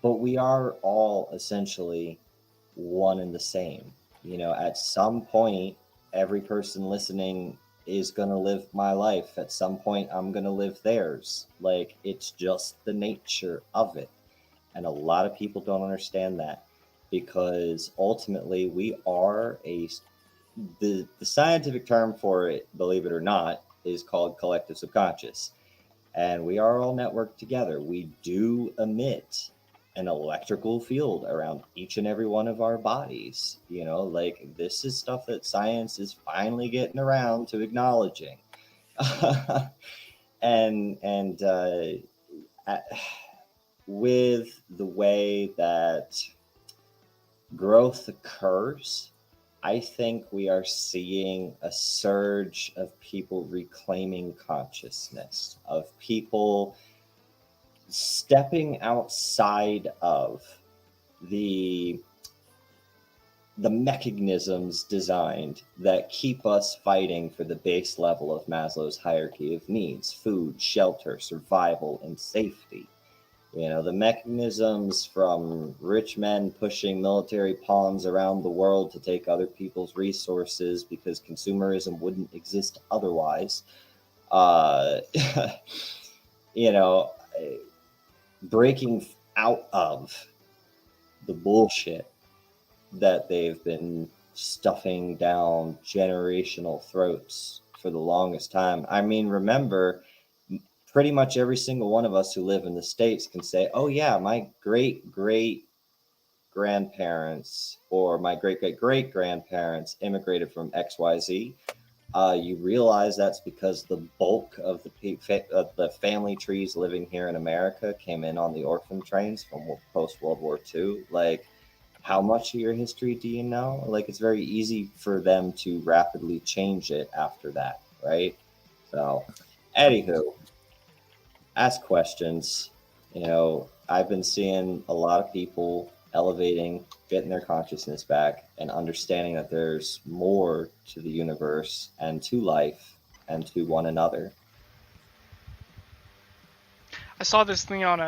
but we are all essentially one and the same. At some point, every person listening is going to live my life. At some point, I'm going to live theirs. Like, it's just the nature of it. And a lot of people don't understand that, because ultimately we are the scientific term for it, believe it or not, is called collective subconscious. And we are all networked together. We do emit an electrical field around each and every one of our bodies. Like, this is stuff that science is finally getting around to acknowledging. and with the way that growth occurs, I think we are seeing a surge of people reclaiming consciousness, of people stepping outside of the mechanisms designed that keep us fighting for the base level of Maslow's hierarchy of needs: food, shelter, survival, and safety. The mechanisms from rich men pushing military pawns around the world to take other people's resources because consumerism wouldn't exist otherwise. Breaking out of the bullshit that they've been stuffing down generational throats for the longest time. I mean, remember, pretty much every single one of us who live in the States can say, oh yeah, my great grandparents or my great grandparents immigrated from XYZ. You realize that's because the bulk of the family trees living here in America came in on the orphan trains from post World War II. Like, how much of your history do you know? Like, it's very easy for them to rapidly change it after that, right? So, anywho, ask questions. I've been seeing a lot of people elevating, getting their consciousness back, and understanding that there's more to the universe and to life and to one another. I saw this thing on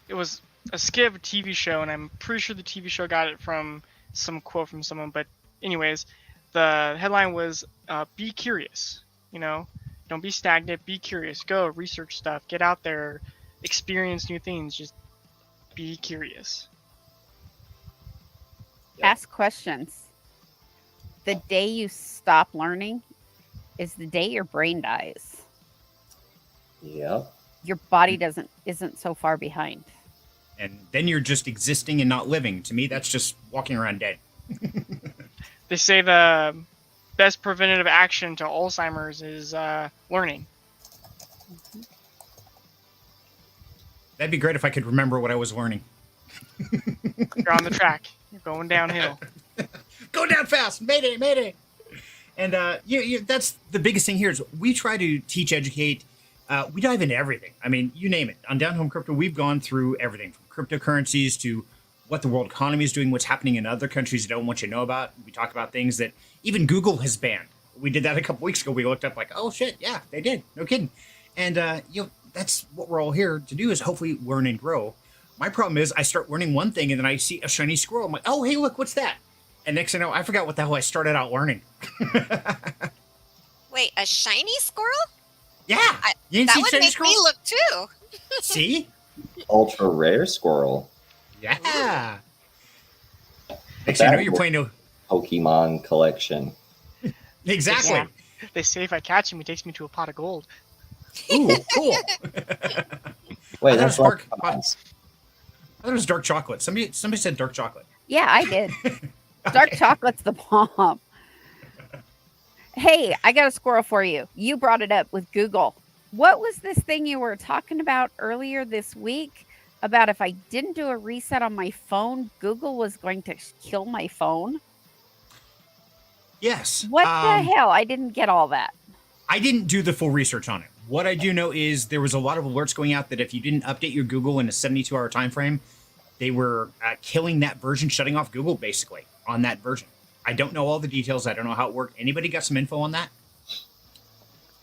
it was a skit of a TV show, and I'm pretty sure the TV show got it from some quote from someone. But anyways, the headline was, be curious, don't be stagnant, be curious, go research stuff, get out there, experience new things, just be curious. Ask questions. The day you stop learning is the day your brain dies. Yep. Your body isn't so far behind. And then you're just existing and not living. To me, that's just walking around dead. They say the best preventative action to Alzheimer's is learning. That'd be great if I could remember what I was learning. You're on the track. You're going downhill. Go down fast. Mayday, mayday. And that's the biggest thing here is we try to teach, educate. We dive into everything. I mean, you name it. On Down Home Crypto, we've gone through everything from cryptocurrencies to what the world economy is doing, what's happening in other countries that don't want you to know about. We talk about things that even Google has banned. We did that a couple weeks ago. We looked up like, oh shit, yeah, they did. No kidding. And that's what we're all here to do, is hopefully learn and grow. My problem is I start learning one thing and then I see a shiny squirrel. I'm like, oh, hey, look, what's that? And next thing I know, I forgot what the hell I started out learning. Wait, a shiny squirrel? Yeah. That would make me look too. See? Ultra rare squirrel. Yeah. Next thing you know, you're playing a Pokemon collection. Exactly. Yeah. They say if I catch him, he takes me to a pot of gold. Ooh, cool. Wait, I thought that's dark- like I thought it was dark chocolate. Somebody said dark chocolate. Yeah, I did. Dark chocolate's the bomb. Hey, I got a squirrel for you. You brought it up with Google. What was this thing you were talking about earlier this week about if I didn't do a reset on my phone, Google was going to kill my phone? Yes. What the hell? I didn't get all that. I didn't do the full research on it. What I do know is there was a lot of alerts going out that if you didn't update your Google in a 72-hour time frame, they were killing that version, shutting off Google basically on that version. I don't know all the details. I don't know how it worked. Anybody got some info on that?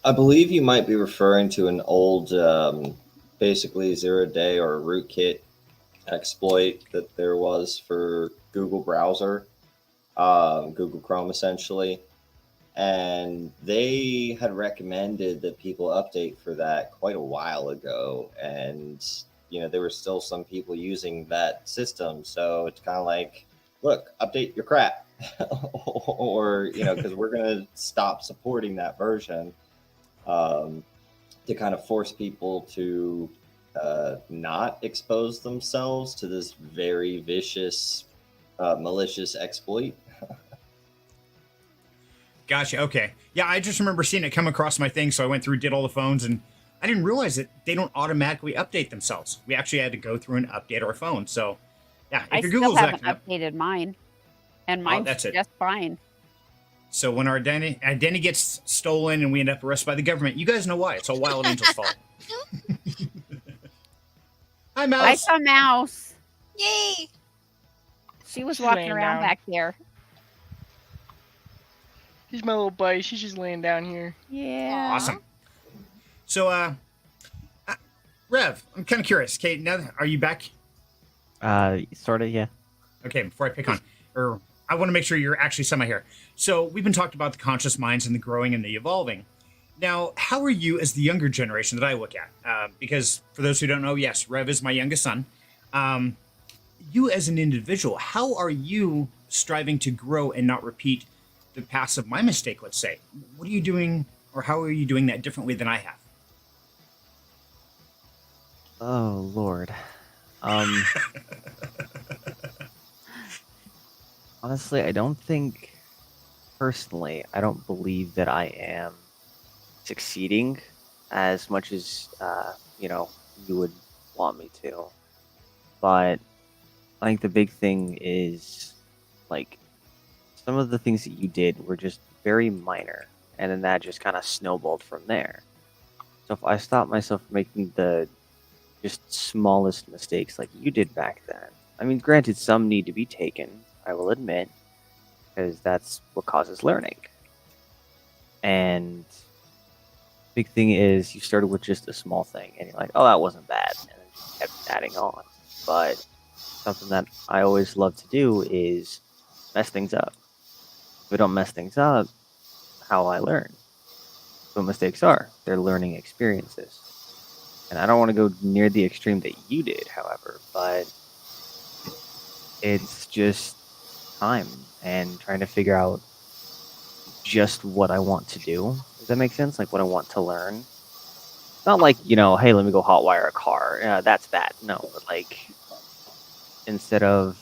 I believe you might be referring to an old, basically 0-day or rootkit exploit that there was for Google browser, Google Chrome essentially. And they had recommended that people update for that quite a while ago. And, there were still some people using that system. So it's kind of like, look, update your crap. Or, because we're going to stop supporting that version to kind of force people to not expose themselves to this very vicious, malicious exploit. Gotcha. Okay. Yeah, I just remember seeing it come across my thing, so I went through, did all the phones, and I didn't realize that they don't automatically update themselves. We actually had to go through and update our phone. So, yeah, if I your still Google's haven't acting up, updated mine, and mine's that's it. just fine. so when our identity gets stolen and we end up arrested by the government, you guys know why. It's all Wild Angel's fault. Hi, I Mouse. saw Mouse. Yay! She was She's walking laying around down. back there. She's my little buddy. She's just laying down here. Yeah. Awesome. So, Rev, I'm kind of curious. Kate, now are you back? Sort of, yeah. Okay, before I pick on, or I want to make sure you're actually semi here. So we've been talking about the conscious minds and the growing and the evolving. Now, how are you as the younger generation that I look at? Because for those who don't know, yes, Rev is my youngest son. You as an individual, how are you striving to grow and not repeat the past of my mistake, let's say? What are you doing, or how are you doing that differently than I have? Oh, Lord. Honestly, I don't think, personally, I don't believe that I am succeeding as much as, you would want me to. But I think the big thing is, like, some of the things that you did were just very minor, and then that just kind of snowballed from there. So if I stop myself from making the just smallest mistakes like you did back then, I mean, granted, some need to be taken, I will admit, because that's what causes learning. And big thing is you started with just a small thing, and you're like, oh, that wasn't bad, and then you kept adding on. But something that I always love to do is mess things up. If we don't mess things up, how will I learn? What mistakes are? They're learning experiences. And I don't want to go near the extreme that you did, however, but it's just time and trying to figure out just what I want to do. Does that make sense? Like what I want to learn. Not like, hey, let me go hotwire a car. That's bad. No, but like instead of,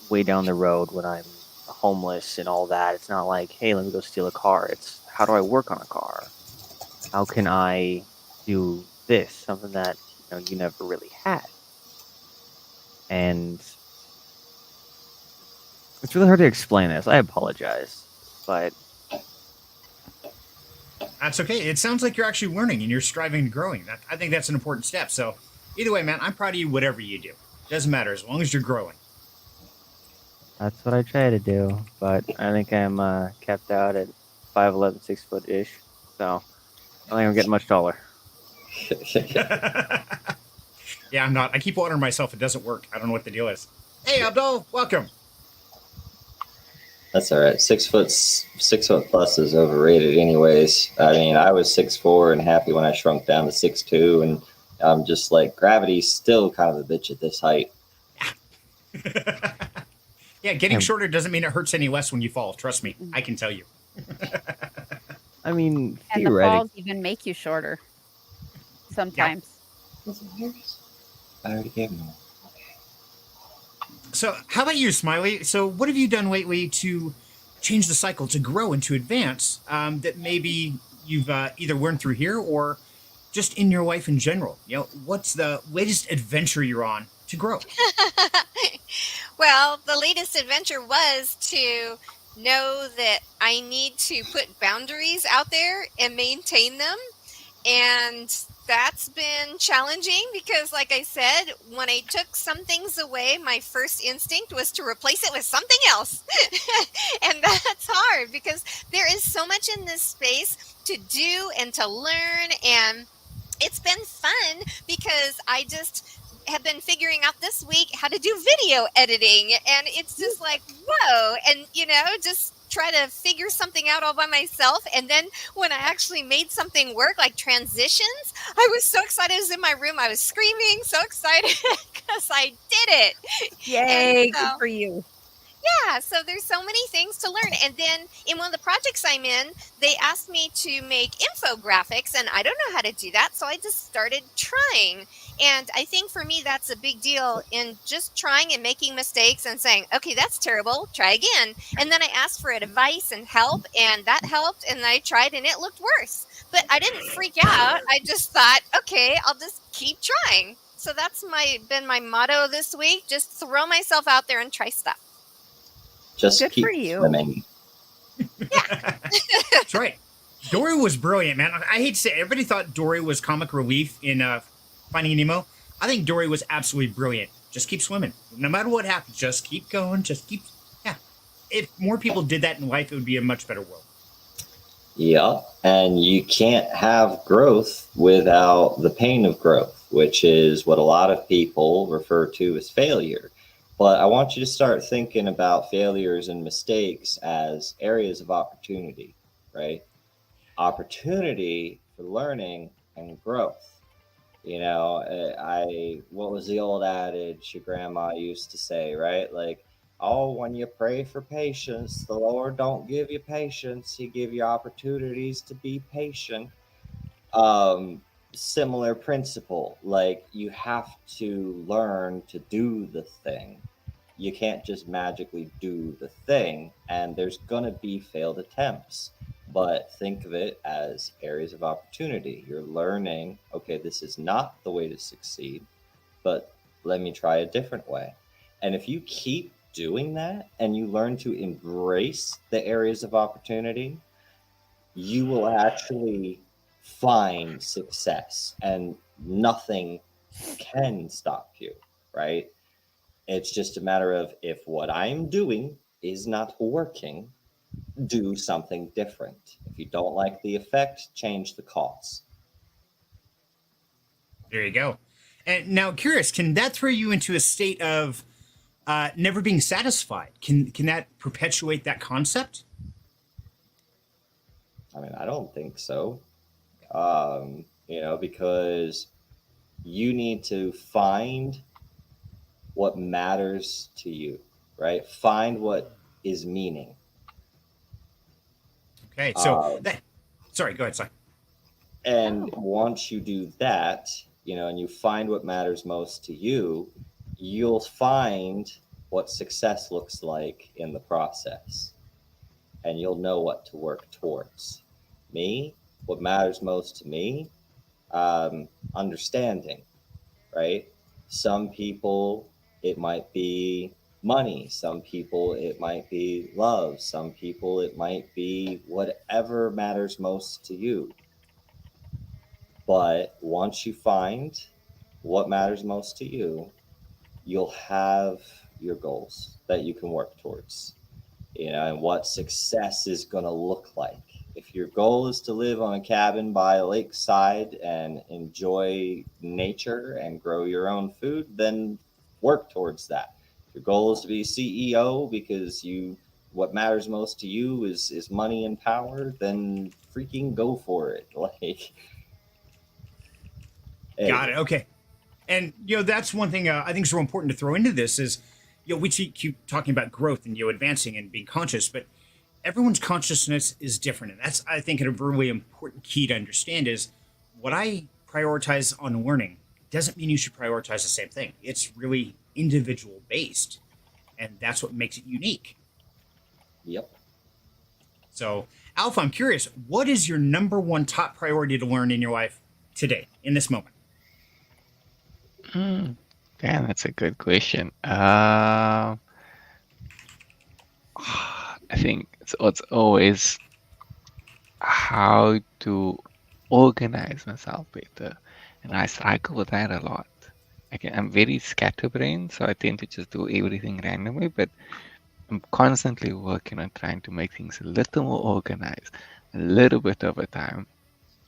way down the road when I'm homeless and all that, it's not like, hey, let me go steal a car. It's how do I work on a car? How can I do this? Something that, you never really had. And it's really hard to explain this. I apologize, but That's okay. It sounds like you're actually learning and you're striving and growing. I think that's an important step. So either way, man, I'm proud of you, whatever you do. Doesn't matter as long as you're growing. that's what I try to do. But I think I'm capped out at 5'11", 6 foot ish. So I don't think I'm getting much taller. Yeah, I'm not. I keep watering myself. It doesn't work. I don't know what the deal is. Hey, Abdul, welcome. That's all right. 6 foot plus is overrated, anyways. I mean, I was 6'4" and happy when I shrunk down to 6'2", and I'm just like gravity's still kind of a bitch at this height. Yeah, getting shorter doesn't mean it hurts any less when you fall. Trust me, I can tell you. I mean, And the theoretically, falls even make you shorter sometimes. I already gave him one. So, how about you, Smiley? So, what have you done lately to change the cycle, to grow and to advance that maybe you've either learned through here or just in your life in general? What's the latest adventure you're on to grow? Well, the latest adventure was to know that I need to put boundaries out there and maintain them. And that's been challenging because, like I said, when I took some things away, my first instinct was to replace it with something else. And that's hard because there is so much in this space to do and to learn. And it's been fun because I just have been figuring out this week how to do video editing. And it's just like, whoa. And, just try to figure something out all by myself. And then when I actually made something work, like transitions, I was so excited. I was in my room. I was screaming, so excited because I did it. Yay, And so- good for you. Yeah, so there's so many things to learn. And then in one of the projects I'm in, they asked me to make infographics, and I don't know how to do that, so I just started trying. And I think for me, that's a big deal in just trying and making mistakes and saying, okay, that's terrible, try again. And then I asked for advice and help, and that helped, and I tried, and it looked worse. But I didn't freak out. I just thought, okay, I'll just keep trying. So that's been my motto this week, just throw myself out there and try stuff. Just Good keep for you. swimming. That's right. Dory was brilliant, man. I hate to say it, everybody thought Dory was comic relief in Finding Nemo. I think Dory was absolutely brilliant. Just keep swimming. No matter what happens, just keep going. Yeah. If more people did that in life, it would be a much better world. Yeah, and you can't have growth without the pain of growth, which is what a lot of people refer to as failure. But I want you to start thinking about failures and mistakes as areas of opportunity, right? Opportunity for learning and growth. What was the old adage your grandma used to say, right? Like, oh, when you pray for patience, the Lord don't give you patience. He give you opportunities to be patient. Similar principle, like you have to learn to do the thing. You can't just magically do the thing, and there's gonna be failed attempts. But think of it as areas of opportunity. You're learning, okay, this is not the way to succeed, but let me try a different way. And if you keep doing that and you learn to embrace the areas of opportunity, you will actually find success and nothing can stop you, right? It's just a matter of, if what I'm doing is not working, do something different. If you don't like the effect, change the cause. There you go. And now, curious, can that throw you into a state of never being satisfied? Can that perpetuate that concept? I mean, I don't think so. Because you need to find what matters to you, right? Find what is meaning. Okay, so sorry, go ahead, Si. And once you do that, and you find what matters most to you, you'll find what success looks like in the process. And you'll know what to work towards. What matters most to me, understanding, right? Some people, it might be money. Some people, it might be love. Some people, it might be whatever matters most to you. But once you find what matters most to you, you'll have your goals that you can work towards, and what success is going to look like. If your goal is to live on a cabin by a lakeside and enjoy nature and grow your own food, then work towards that. If your goal is to be CEO because what matters most to you is money and power, then freaking go for it. Got it. Okay. And that's one thing I think is real important to throw into this is we keep talking about growth and advancing and being conscious, but everyone's consciousness is different. And that's, I think, a really important key to understand is what I prioritize on learning doesn't mean you should prioritize the same thing. It's really individual based. And that's what makes it unique. Yep. So, Alpha, I'm curious, what is your number one top priority to learn in your life today, in this moment? Damn, that's a good question. I think it's always how to organize myself better, and I struggle with that a lot. I'm very scatterbrained, so I tend to just do everything randomly, but I'm constantly working on trying to make things a little more organized, a little bit of a time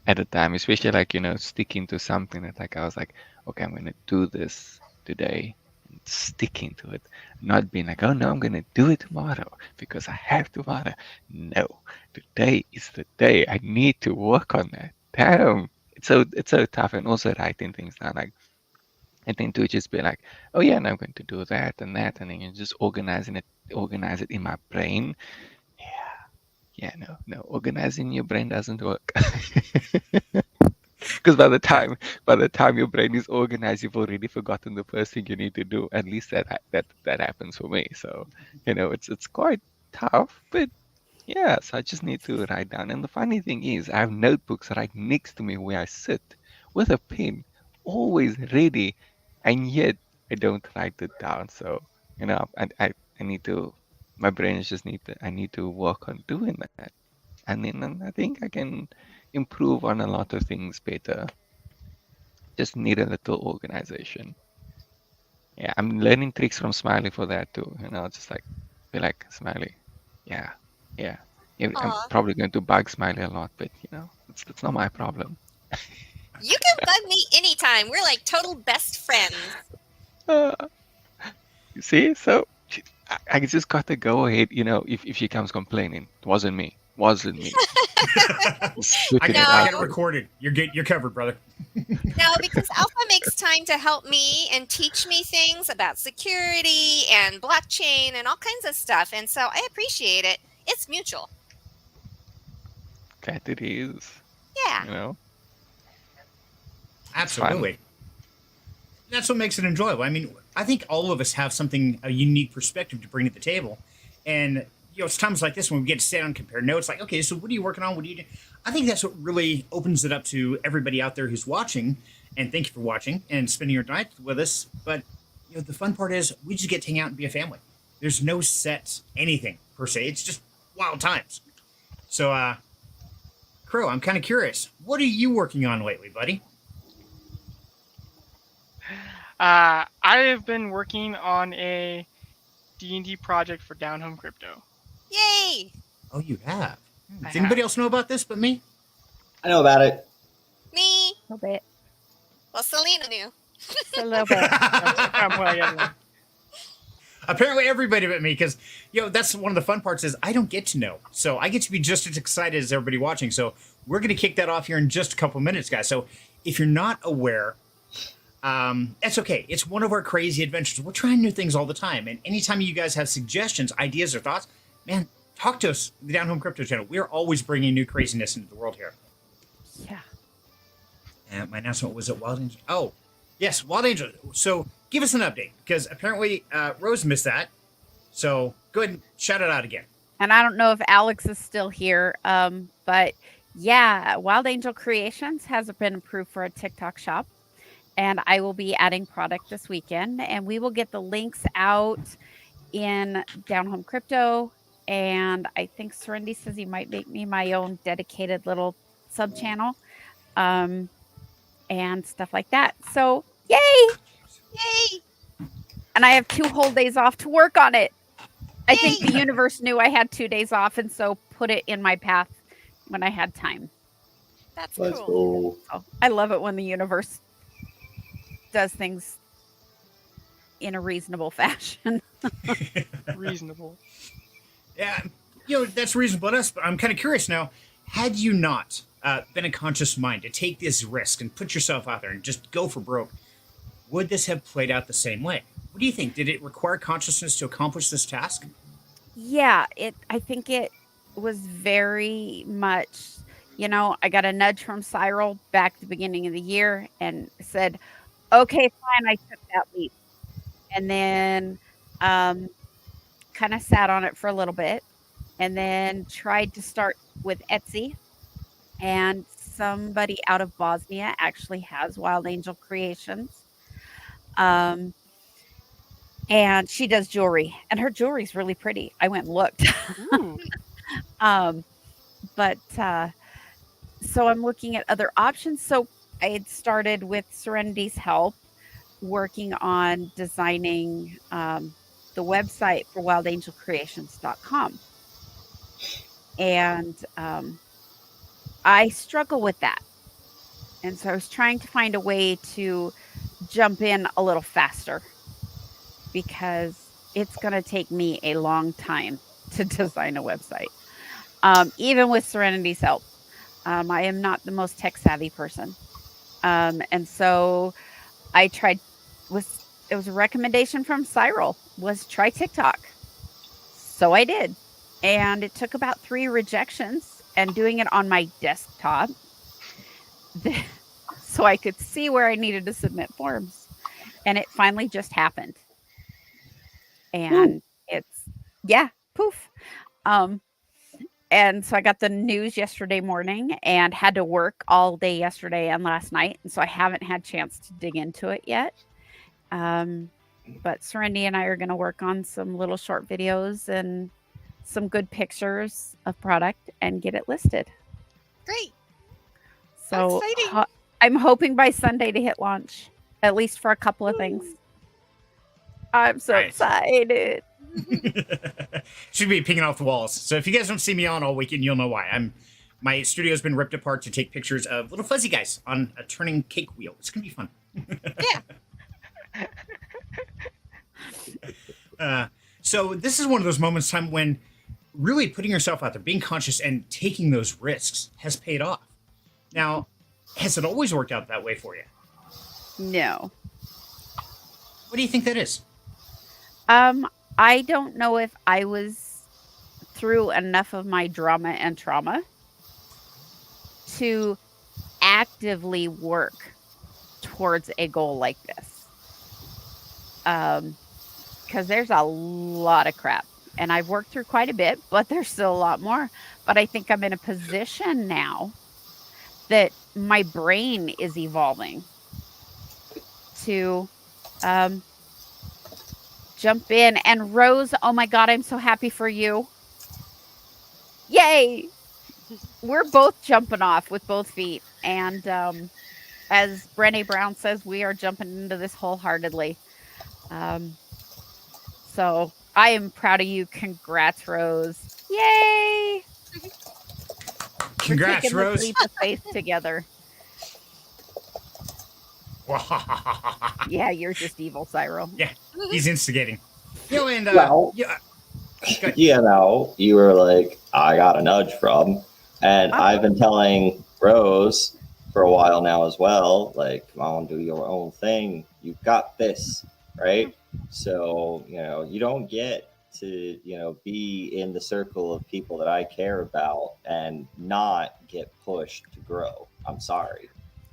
at a time, especially like, sticking to something that like I was like, okay, I'm going to do this today, and sticking to it, not being like, oh no, I'm going to do it tomorrow because I have tomorrow. No, today is the day. I need to work on that. Damn, it's so tough. And also writing things down, like I tend to just be like, oh yeah, and I'm going to do that, and then you just organize it in my brain. Yeah, no, organizing your brain doesn't work. Because by the time your brain is organized, you've already forgotten the first thing you need to do. At least that happens for me. So, it's quite tough, but yeah, so I just need to write down. And the funny thing is, I have notebooks right next to me where I sit with a pen, always ready, and yet I don't write it down. So, I need to, my brains just I need to work on doing that. And then I think I can improve on a lot of things better. Just need a little organization. Yeah, I'm learning tricks from Smiley for that too. Just like be like, Smiley, yeah. I'm Aw. probably going to bug Smiley a lot, but it's not my problem. You can bug me anytime. We're like total best friends. You see, so I just got to go ahead. If she comes complaining, it wasn't me. Just putting it I out got it recorded. You're good. You're covered, brother. No, because Alpha makes time to help me and teach me things about security and blockchain and all kinds of stuff. And so I appreciate it. It's mutual. That it is. Yeah. Absolutely. That's what makes it enjoyable. I mean, I think all of us have a unique perspective to bring to the table. And, it's times like this when we get to sit down and compare notes, like, okay, so what are you working on? What do you do? I think that's what really opens it up to everybody out there who's watching. And thank you for watching and spending your night with us. But, the fun part is we just get to hang out and be a family. There's no set anything per se. It's just wild times. So, Crow, I'm kind of curious. What are you working on lately, buddy? I have been working on a D&D project for Down Home Crypto. Yay! Oh, you have? I Does anybody have. else know about this but me? I know about it. Me. A little bit. Well, Selena knew. Just a little bit. Well, yeah, Apparently everybody but me, because, that's one of the fun parts is I don't get to know. So I get to be just as excited as everybody watching. So we're going to kick that off here in just a couple minutes, guys. So if you're not aware, that's okay. It's one of our crazy adventures. We're trying new things all the time. And anytime you guys have suggestions, ideas, or thoughts, man, talk to us, the Down Home Crypto channel. We're always bringing new craziness into the world here. Yeah. And my announcement was at Wild Angel. Oh, yes, Wild Angel. So give us an update, because apparently Rose missed that. So go ahead and shout it out again. And I don't know if Alex is still here, but yeah, Wild Angel Creations has been approved for a TikTok shop. And I will be adding product this weekend, and we will get the links out in Down Home Crypto. And I think Serenity says he might make me my own dedicated little sub channel, and stuff like that. So yay! Yay! And I have 2 whole days off to work on it. I think Yay! the universe knew I had 2 days off, and so put it in my path when I had time. That's Let's cool. go. So I love it when the universe does things in a reasonable fashion. reasonable. Yeah, that's reasonable to us, but I'm kind of curious now. Had you not been a conscious mind to take this risk and put yourself out there and just go for broke, would this have played out the same way? What do you think? Did it require consciousness to accomplish this task? Yeah, I think it was very much, I got a nudge from Cyril back at the beginning of the year and said, okay, fine, I took that leap. And then um, kind of sat on it for a little bit and then tried to start with Etsy. And somebody out of Bosnia actually has Wild Angel Creations. Um, and she does jewelry, and her jewelry's really pretty. I went and looked. Ooh. um, but so I'm looking at other options. So I had started with Serenity's help working on designing the website for wildangelcreations.com. And I struggle with that. And so I was trying to find a way to jump in a little faster because it's going to take me a long time to design a website. Even with Serenity's help, I am not the most tech savvy person. And so I tried, it was a recommendation from Cyril, was try TikTok. So I did. And it took about 3 rejections and doing it on my desktop so I could see where I needed to submit forms. And it finally just happened. And it's, yeah, poof. And so I got the news yesterday morning and had to work all day yesterday and last night. And so I haven't had a chance to dig into it yet. But Serenity and I are going to work on some little short videos and some good pictures of product and get it listed. Great. So exciting. I'm hoping by Sunday to hit launch, at least for a couple of things. I'm so Nice. excited. Should be pinging off the walls. So if you guys don't see me on all weekend, you'll know why. My studio's been ripped apart to take pictures of little fuzzy guys on a turning cake wheel. It's gonna be fun. Yeah. So this is one of those moments in time when really putting yourself out there, being conscious and taking those risks has paid off. Now, has it always worked out that way for you? No. What do you think that is? I don't know if I was through enough of my drama and trauma to actively work towards a goal like this. Because there's a lot of crap. And I've worked through quite a bit, but there's still a lot more. But I think I'm in a position now that my brain is evolving to jump in. And Rose, oh my God, I'm so happy for you. Yay! We're both jumping off with both feet. And as Brené Brown says, we are jumping into this wholeheartedly. So I am proud of you. Congrats, Rose. Yay! Congrats, We're taking Rose. this leap of faith together. Yeah, you're just evil, Cyril. Yeah, he's instigating. And Well- yeah, go ahead. You were like, I got a nudge from, and I've been telling Rose for a while now as well, like, come on, do your own thing. You got this, right? So, you don't get to, be in the circle of people that I care about and not get pushed to grow. I'm sorry.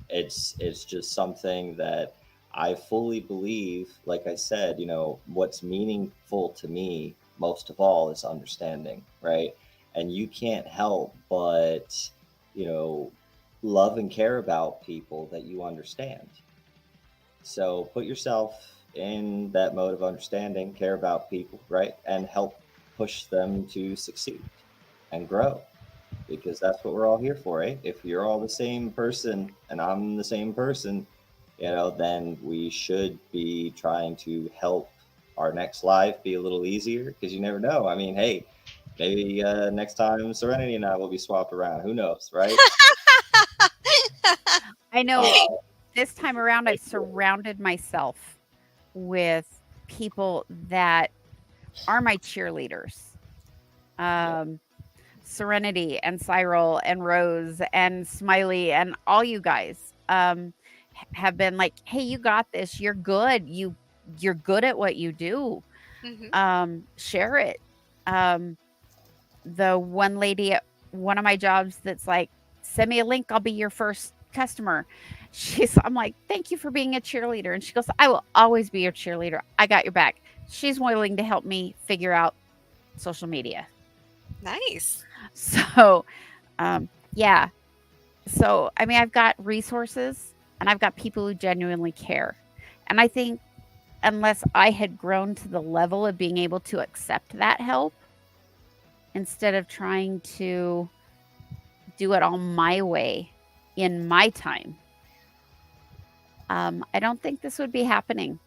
It's just something that I fully believe, like I said, what's meaningful to me most of all is understanding, right? And you can't help but, love and care about people that you understand. So put yourself in that mode of understanding, care about people, right? And help push them to succeed and grow, because that's what we're all here for, eh? If you're all the same person and I'm the same person, then we should be trying to help our next life be a little easier, because you never know. I mean, hey, maybe next time Serenity and I will be swapped around. Who knows, right? I know this time around I've surrounded myself with people that are my cheerleaders. Serenity and Cyril and Rose and Smiley and all you guys have been like, hey, you got this. You're good. You're good at what you do. Mhm. Share it. the one lady at one of my jobs that's like, send me a link, I'll be your first customer. I'm like, thank you for being a cheerleader. And she goes, I will always be your cheerleader. I got your back. She's willing to help me figure out social media. Nice. So, yeah. So, I mean, I've got resources and I've got people who genuinely care. And I think unless I had grown to the level of being able to accept that help instead of trying to do it all my way in my time, I don't think this would be happening.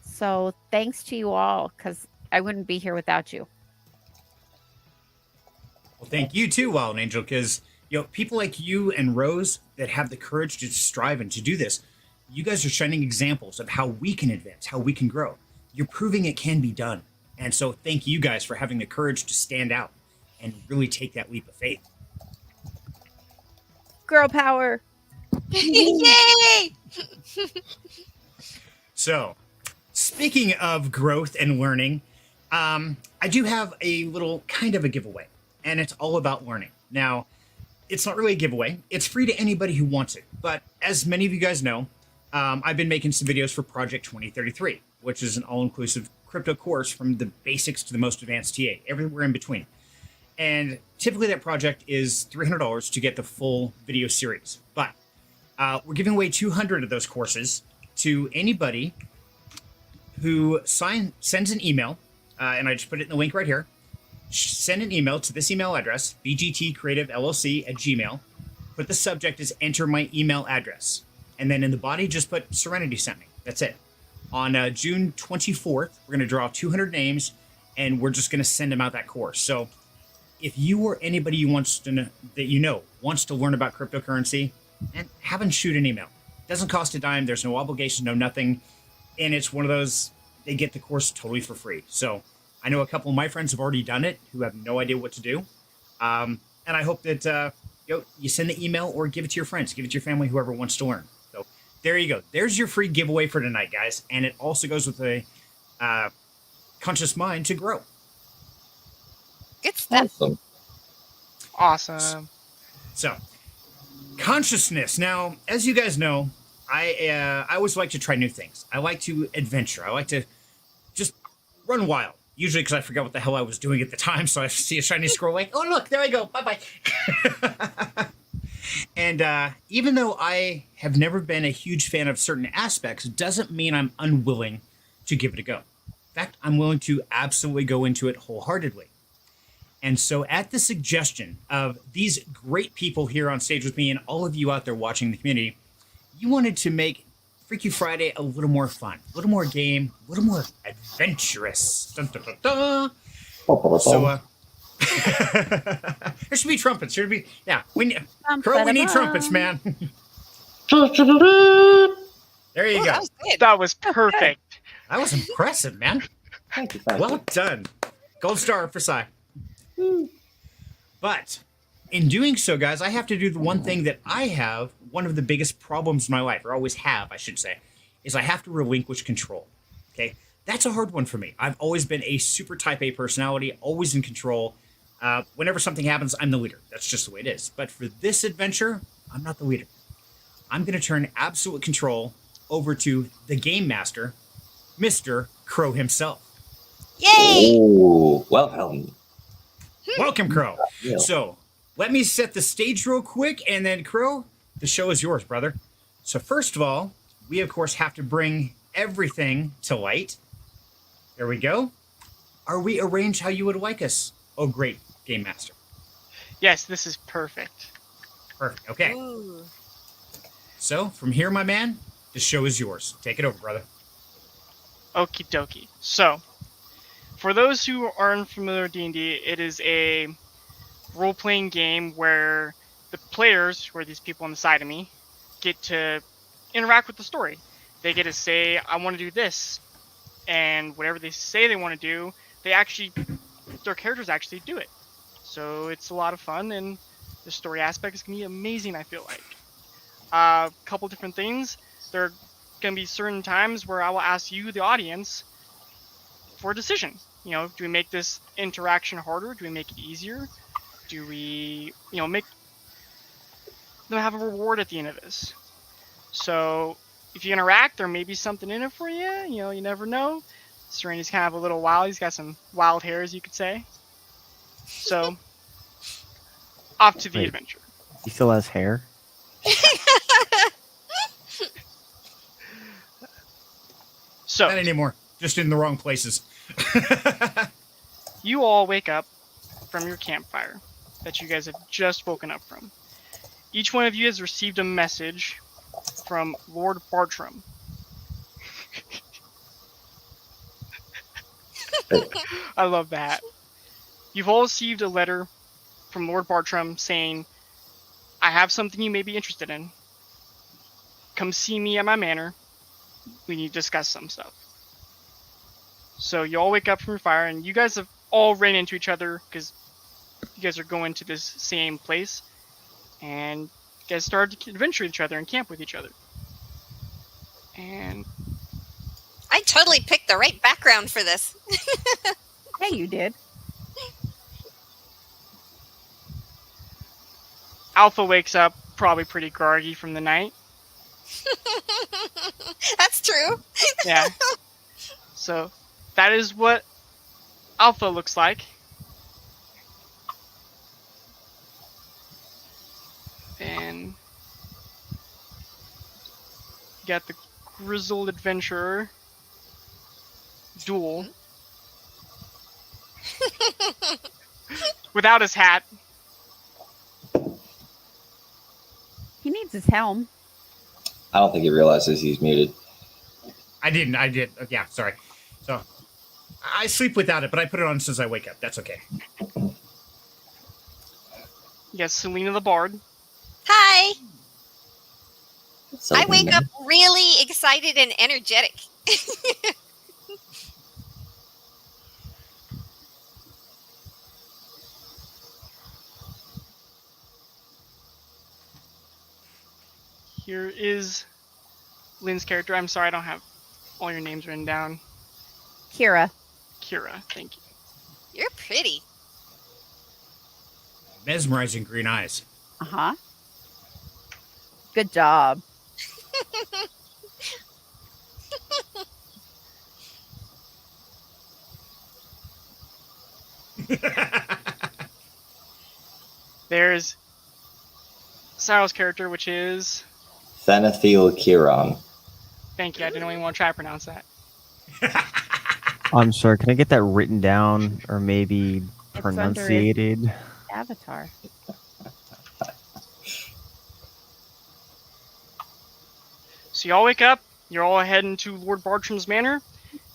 So thanks to you all, because I wouldn't be here without you. Well, thank you too, Wild Angel, because people like you and Rose that have the courage to strive and to do this, you guys are shining examples of how we can advance, how we can grow. You're proving it can be done. And so thank you guys for having the courage to stand out and really take that leap of faith. Girl power. Yay! So, speaking of growth and learning, I do have a little kind of a giveaway, and it's all about learning. Now, it's not really a giveaway. It's free to anybody who wants it. But as many of you guys know, I've been making some videos for Project 2033, which is an all-inclusive crypto course from the basics to the most advanced TA, everywhere in between. And typically that project is $300 to get the full video series. But we're giving away 200 of those courses to anybody who sends an email, and I just put it in the link right here. Send an email to this email address, bgtcreativellc@gmail. Put the subject as enter my email address. And then in the body, just put Serenity sent me. That's it. On June 24th, we're going to draw 200 names, and we're just going to send them out that course. So if you or anybody you wants to wants to learn about cryptocurrency, and have them shoot an email. It doesn't cost a dime. There's no obligation, no nothing. And it's one of those, they get the course totally for free. So I know a couple of my friends have already done it who have no idea what to do. And I hope that you send the email or give it to your friends, give it to your family, whoever wants to learn. So there you go. There's your free giveaway for tonight, guys. And it also goes with a conscious mind to grow. Good stuff. Awesome. So, consciousness. Now, as you guys know, I always like to try new things. I like to adventure. I like to just run wild. Usually because I forgot what the hell I was doing at the time, so I see a shiny scroll like, oh, look, there I go. Bye-bye. And even though I have never been a huge fan of certain aspects, doesn't mean I'm unwilling to give it a go. In fact, I'm willing to absolutely go into it wholeheartedly. And so at the suggestion of these great people here on stage with me and all of you out there watching the community, you wanted to make Freaky Friday a little more fun, a little more game, a little more adventurous. Dun, dun, dun, dun. So there should be trumpets. There should be, yeah. Crow, we need trumpets, man. There you go. That was perfect. That was impressive, man. Thank you. Well done. Gold star for Sai. But in doing so, guys, I have to do the one thing that I have, one of the biggest problems in my life, or always have, I should say, is I have to relinquish control. Okay? That's a hard one for me. I've always been a super type A personality, always in control. Whenever something happens, I'm the leader. That's just the way it is. But for this adventure, I'm not the leader. I'm going to turn absolute control over to the game master, Mr. Crow himself. Yay! Oh, welcome. Welcome, Crow. Yeah. So let me set the stage real quick, and then, Crow, the show is yours, brother. So first of all, we, of course, have to bring everything to light. There we go. Are we arranged how you would like us? Oh, great, Game Master. Yes, this is perfect. Perfect. Okay. Ooh. So from here, my man, the show is yours. Take it over, brother. Okie dokie. So, for those who aren't familiar with D&D, it is a role-playing game where the players, who are these people on the side of me, get to interact with the story. They get to say, I want to do this. And whatever they say they want to do, their characters actually do it. So it's a lot of fun, and the story aspect is going to be amazing, I feel like. A couple different things. There are going to be certain times where I will ask you, the audience, for a decision. do we make this interaction harder? Do we make it easier? Do we, make them have a reward at the end of this? So if you interact, there may be something in it for you. You never know. Serenity's kind of a little wild. He's got some wild hairs, you could say. So off to the Wait. adventure. He still has hair. So Not anymore. Just in the wrong places. you all wake up from your campfire that you guys have just woken up from. Each one of you has received a message from Lord Bartram. I love that. You've all received a letter from Lord Bartram saying, I have something you may be interested in. Come see me at my manor. We need to discuss some stuff. So you all wake up from your fire, and you guys have all ran into each other because you guys are going to this same place. And you guys started to adventure with each other and camp with each other. And I totally picked the right background for this. Hey, you did. Alpha wakes up probably pretty groggy from the night. That's true. Yeah. So that is what Alpha looks like. And you got the grizzled adventurer, Duel, without his hat. He needs his helm. I don't think he realizes he's muted. I didn't. I did. Yeah, sorry. So I sleep without it, but I put it on since I wake up. That's okay. You got Selena the Bard. Hi. I Something wake there. up really excited and energetic. Here is Lynn's character. I'm sorry, I don't have all your names written down. Kira. Kira, thank you. You're pretty. Mesmerizing green eyes. Uh-huh. Good job. There's Cyril's character, which is... Thenethil Kiron. Thank you, I didn't even want to try to pronounce that. I'm sorry. Can I get that written down or maybe It's pronunciated? Avatar. So y'all wake up, you're all heading to Lord Bartram's manor.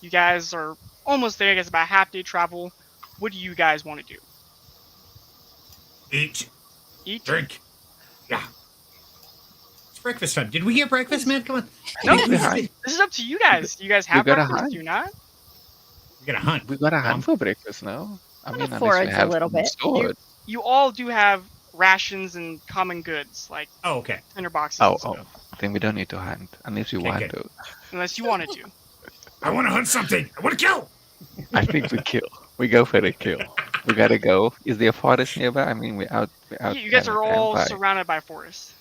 You guys are almost there, I guess about half day travel. What do you guys want to do? Eat. Eat? Drink. Yeah. It's breakfast time. Did we get breakfast, man? Come on. No, Think we hunt. this is up to you guys. Do you guys have We gotta breakfast? hunt. Do you not? We're gonna hunt. We got a hunt for breakfast now. I I'm mean, gonna unless forage we a have little some bit. stored. You all do have rations and common goods, like Oh, okay. tinder boxes Oh, and stuff. then we don't need to hunt unless we Okay, want good. to. Unless you wanted to. I want to hunt something. I want to kill. I think we kill. We go for the kill. We gotta go. Is there a forest nearby? I mean, we're out. You guys are all by. surrounded by forest.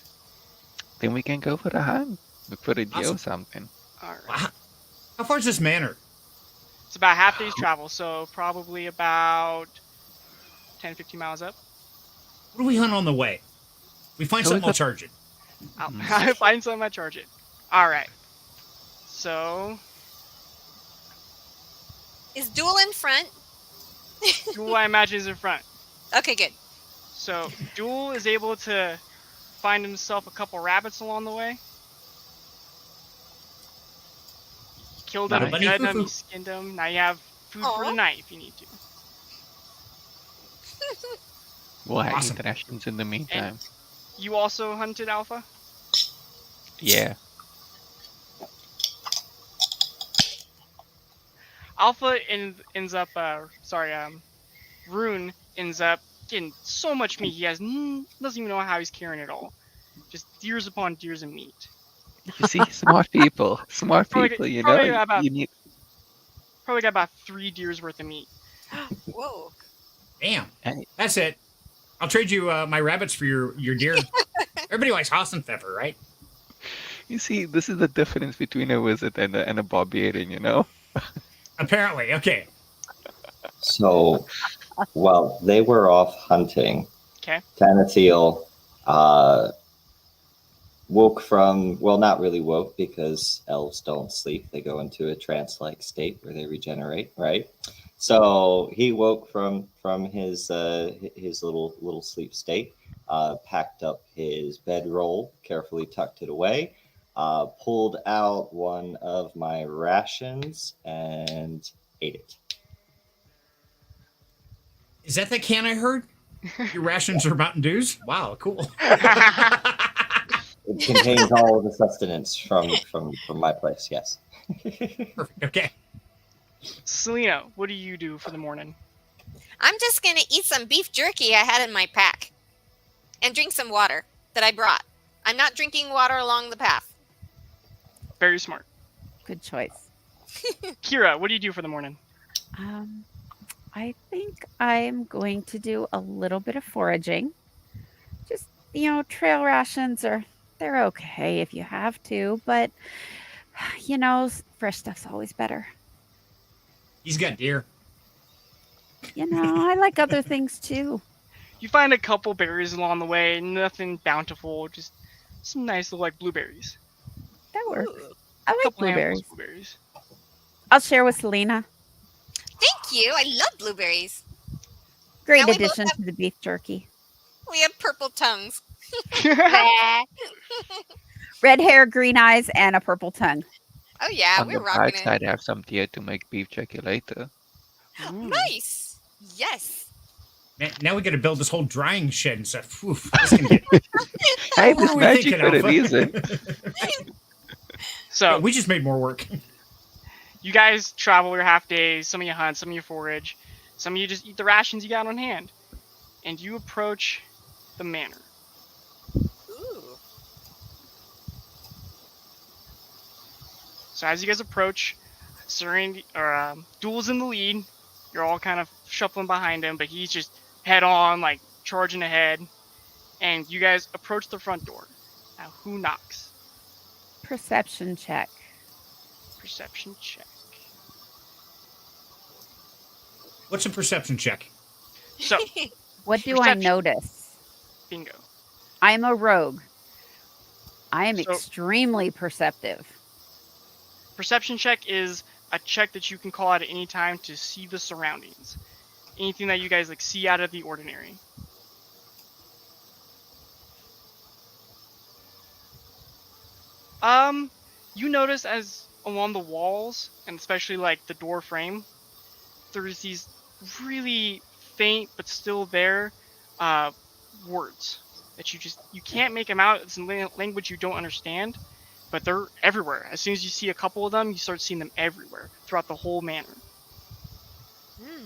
Then we can go for the hunt. Look for the deer Awesome. or something. Alright. How far is this manor? It's about half day's travel, so probably about 10, 15 miles up. What do we hunt on the way? We find So we something, I'll got- charge it. I'll find something, I charge it. Alright. So, Is Duel in front? Duel, I imagine, is in front. Okay, good. So, Duel is able to find himself a couple rabbits along the way. He killed them, Nice. he gutted them, Bunny he skinned them. Now you have food for the Aw. night if you need to. We'll have Awesome. interactions in the meantime. You also hunted Alpha? Yeah. Alpha ends up, Rune ends up getting so much meat he doesn't even know how he's carrying it all. Just deers upon deers of meat. You see, smart people. Smart Probably- people, you probably know. about- You need. Probably got about 3 deers worth of meat. Whoa. Damn. Hey. That's it. I'll trade you my rabbits for your deer. Everybody likes Hassenpfeffer, right? You see, this is the difference between a wizard and a barbarian, you know? Apparently. Okay. So while they were off hunting, Okay. Tanathiel woke from, well, not really woke because elves don't sleep. They go into a trance-like state where they regenerate, right? So he woke from his little sleep state, packed up his bedroll, carefully tucked it away, pulled out one of my rations and ate it. Is that the can I heard? Your rations are Mountain Dews? Wow, cool. It contains all of the sustenance from my place. Yes. Perfect. Okay. Selena, what do you do for the morning? I'm just going to eat some beef jerky I had in my pack and drink some water that I brought. I'm not drinking water along the path. Very smart. Good choice. Kira, what do you do for the morning? I think I'm going to do a little bit of foraging. Just, trail rations they're okay if you have to, but fresh stuff's always better. He's got deer. I like other things too. You find a couple berries along the way, nothing bountiful, just some nice little blueberries. That works. Ooh. I like Couple handfuls blueberries. of blueberries. I'll share with Selena. Thank you. I love blueberries. Great Now we both addition have- to the beef jerky. We have purple tongues. Red hair, green eyes, and a purple tongue. Oh, yeah. On We're the rocking bright it. side, I have some deer to make beef jerky later. Ooh. Nice. Yes. Man, now we got to build this whole drying shed and stuff. Oof, this can get... Hey, What there's were we magic thinking, for a Alpha? reason. So We just made more work. you guys travel your half days. Some of you hunt, some of you forage, some of you just eat the rations you got on hand, and you approach the manor. Ooh. So as you guys approach, Serenity or Duel's in the lead. You're all kind of shuffling behind him, but he's just head on, charging ahead. And you guys approach the front door. Now, who knocks? Perception check. Perception check. What's a perception check? So, What do Perception. I notice? bingo. I'm a rogue. I am So- extremely perceptive. Perception check is a check that you can call out at any time to see the surroundings. Anything that you guys see out of the ordinary. You notice as along the walls, and especially the door frame, there's these really faint but still there words that you can't make them out. It's in language you don't understand, but they're everywhere. As soon as you see a couple of them, you start seeing them everywhere throughout the whole manor. Hmm.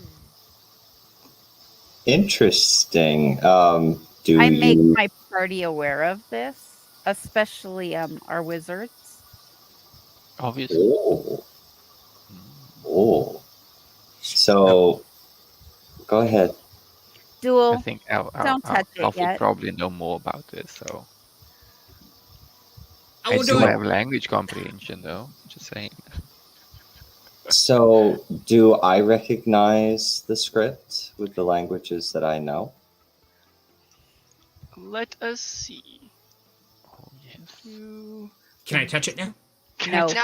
Interesting. Do I you? make my party aware of this, especially our wizards. Obviously. Oh. Oh. So, go ahead. I Duel, think don't touch it Alf would yet. probably know more about this, so. I I will do do it. have language comprehension, though. Just saying. So, do I recognize the script with the languages that I know? Let us see. Oh, yes. Can I touch it now? No. No.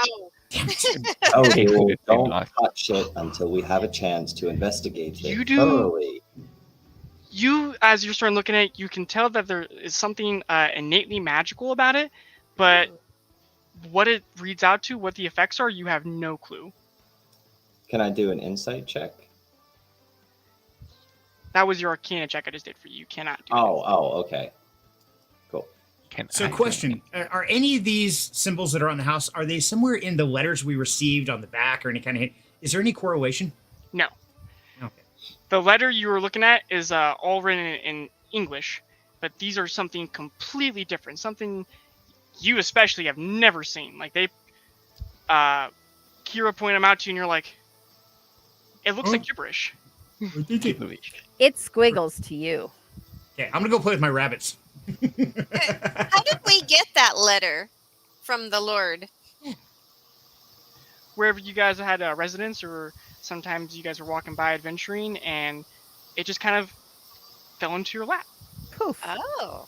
Oh, Okay, well, good, don't good. touch it until we have a chance to investigate it You do- thoroughly. You, as you're starting looking at it, you can tell that there is something innately magical about it, but what it reads out to, what the effects are, you have no clue. Can I do an insight check? That was your Arcana check I just did for you. You cannot do Oh, okay. Cool. So, I do question: Are any of these symbols that are on the house? Are they somewhere in the letters we received on the back, or any kind of hint? Is there any correlation? No. Okay. The letter you were looking at is all written in English, but these are something completely different. Something you especially have never seen. Kira pointed them out to you, and you're like, it looks like gibberish. It's squiggles to you. Okay, I'm gonna go play with my rabbits. How did we get that letter from the Lord? Wherever you guys had a residence, or sometimes you guys were walking by adventuring, and it just kind of fell into your lap. Poof. Oh.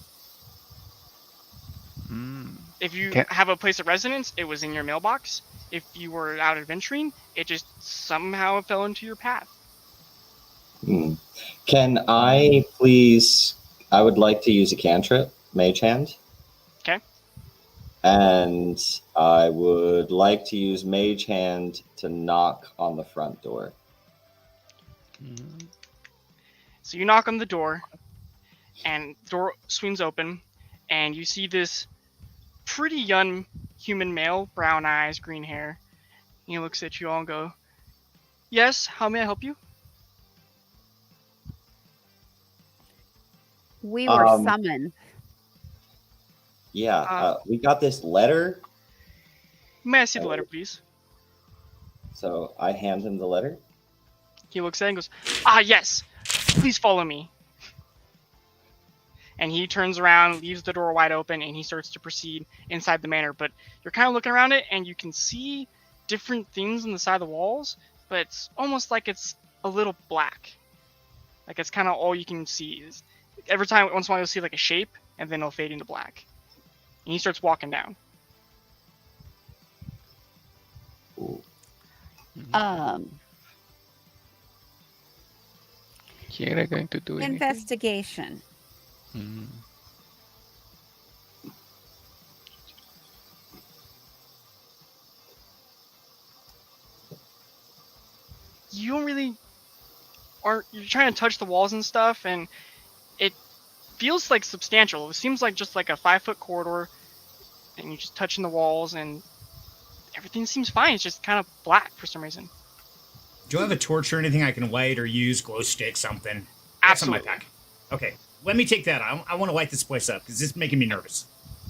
Mm. If you Okay. have a place of residence, it was in your mailbox. If you were out adventuring, it just somehow fell into your path. Hmm. Can I please? I would like to use a cantrip, Mage Hand. Okay. And I would like to use Mage Hand to knock on the front door. Mm. So you knock on the door, and the door swings open, and you see this pretty young human male, brown eyes, green hair. He looks at you all and go, "Yes, how may I help you?" We were summoned. Yeah, we got this letter. May I see the letter, please? So I hand him the letter. He looks at it and goes, "Ah, yes, please follow me." And he turns around, leaves the door wide open, and he starts to proceed inside the manor. But you're kind of looking around it, and you can see different things on the side of the walls, but it's almost like it's a little black. Like it's kind of all you can see. Is every time, once in a while, you'll see like a shape, and then it'll fade into black. And he starts walking down. Ooh. Kira going to do anything? Investigation. Mm. You don't really you're trying to touch the walls and stuff, and it feels like substantial. It seems like just like a 5-foot corridor, and you're just touching the walls, and everything seems fine. It's just kind of black for some reason. Do you have a torch or anything I can light or use? Glow stick, something? That's in my Absolutely. pack. Okay, let me take that. I want to light this place up because it's making me nervous.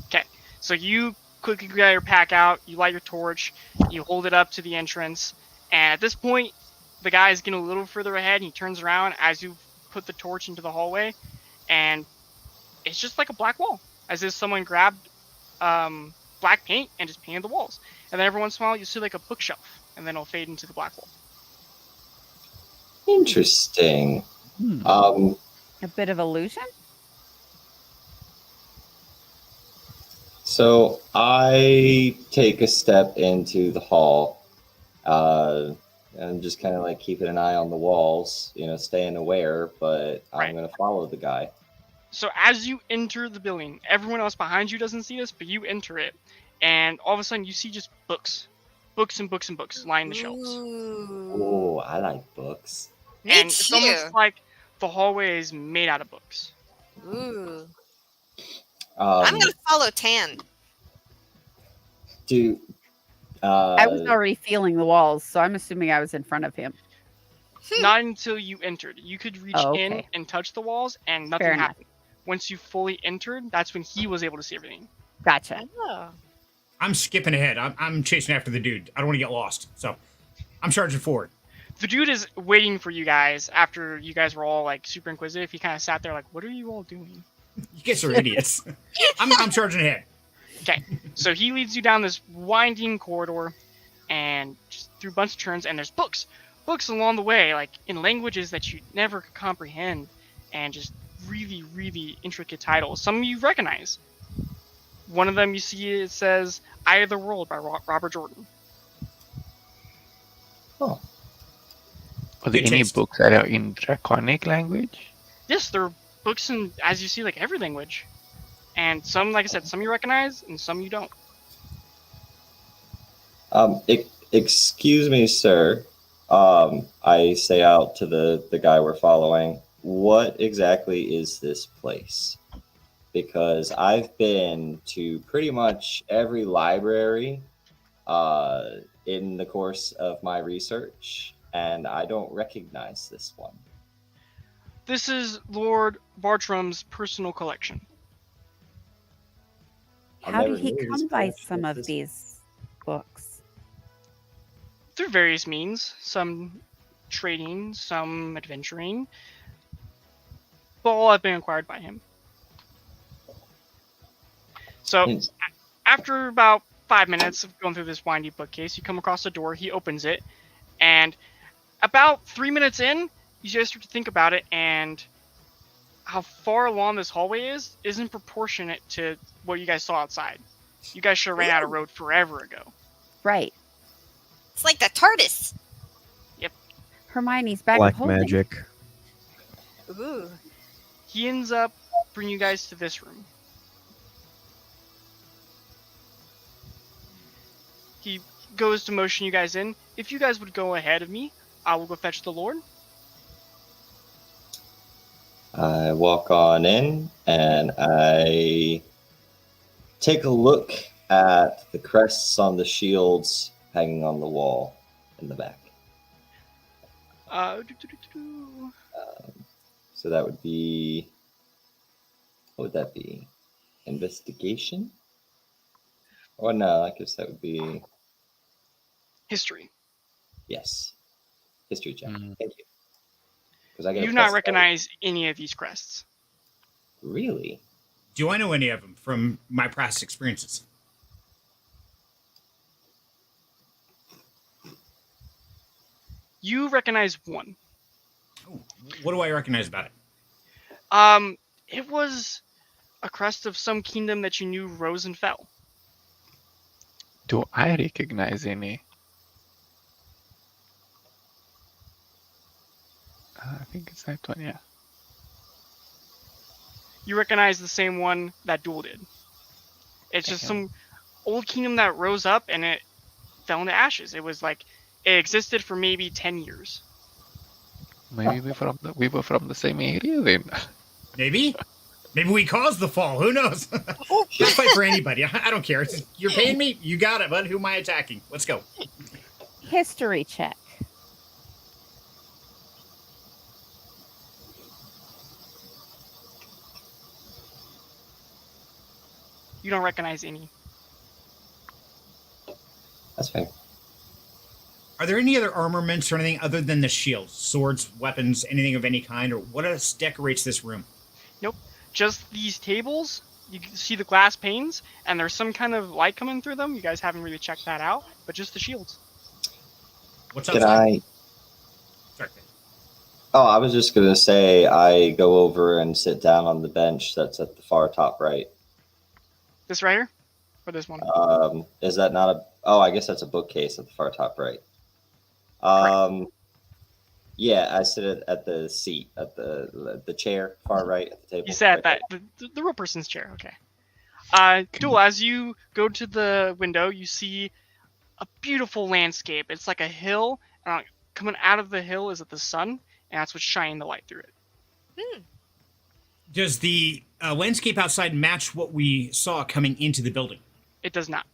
Okay, so you quickly get your pack out, you light your torch, you hold it up to the entrance, and at this point, the guy is getting a little further ahead, and he turns around as you put the torch into the hallway, and it's just like a black wall, as if someone grabbed black paint and just painted the walls. And then every once in a while, you see like a bookshelf, and then it'll fade into the black wall. Interesting. Hmm. A bit of illusion? So I take a step into the hall, and just kind of like keeping an eye on the walls, staying aware, but I'm Right. going to follow the guy. So as you enter the building, everyone else behind you doesn't see this, but you enter it, and all of a sudden you see just books and books and books lining the shelves. Ooh. Oh, I like books. Me And it's too. almost like the hallway is made out of books. Ooh. I'm gonna follow Tan. Do I was already feeling the walls, so I'm assuming I was in front of him. Not until you entered. You could reach Oh, in okay. and touch the walls, and nothing Fair enough. happened. Once you fully entered, that's when he was able to see everything. Gotcha. Oh. I'm skipping ahead. I'm chasing after the dude. I don't want to get lost, so I'm charging forward. The dude is waiting for you guys after you guys were all like super inquisitive. He kind of sat there like, "What are you all doing?" You guys are idiots. I'm charging ahead. Okay, so he leads you down this winding corridor, and just through a bunch of turns, and there's books along the way, like in languages that you never could comprehend, and just really, really intricate titles. Some you recognize. One of them you see it says "Eye of the World" by Robert Jordan. Oh, Are there Good any taste. books that are in Draconic language? Yes, there are books in, as you see, like every language, and some, like I said, some you recognize and some you don't. excuse me, sir. I say out to the guy we're following. What exactly is this place? Because I've been to pretty much every library in the course of my research, and I don't recognize this one. This is Lord Bartram's personal collection. I How did never he knew his come by collection some of existed. these books? Through various means. Some trading, some adventuring, but all have been acquired by him. So Yes. after about 5 minutes of going through this windy bookcase, you come across a door. He opens it, and about 3 minutes in, you just start to think about it, and how far along this hallway isn't proportionate to what you guys saw outside. You guys should have ran out of road forever ago. Right. It's like the TARDIS. Hermione's bag Black of holding. magic. Ooh. He ends up bringing you guys to this room. He goes to motion you guys in. If you guys would go ahead of me, I will go fetch the Lord. I walk on in and I take a look at the crests on the shields hanging on the wall in the back. So that would be, what would that be? Investigation? Oh no, I guess that would be, History. yes, history check. Mhm. Thank you. Because I get You a do not plus recognize any of these crests. 8. Really? Do I know any of them from my past experiences? You recognize one. Oh, what do I recognize about it? It was a crest of some kingdom that you knew rose and fell. Do I recognize any? I think it's that one, yeah. You recognize the same one that Duel did. It's just some old kingdom that rose up and it fell into ashes. It was like it existed for maybe 10 years. Maybe we were from the same area then. Maybe? Maybe we caused the fall. Who knows? I'll fight for anybody. I don't care. You're paying me? You got it, bud. Who am I attacking? Let's go. History check. You don't recognize any. That's fine. Are there any other armaments or anything other than the shields? Swords, weapons, anything of any kind? Or what else decorates this room? Just these tables, you can see the glass panes, and there's some kind of light coming through them. You guys haven't really checked that out, but just the shields. What's Can outside? I? Sorry. Oh, I was just going to say I go over and sit down on the bench that's at the far top right. This right here? Or this one? Is that not a... Oh, I guess that's a bookcase at the far top right. Yeah, I sit at the seat, at the chair, far right at the table. You said right that. The real person's chair, okay. Duel, as you go to the window, you see a beautiful landscape. It's like a hill, and coming out of the hill is the sun, and that's what's shining the light through it. Does the landscape outside match what we saw coming into the building? It does not.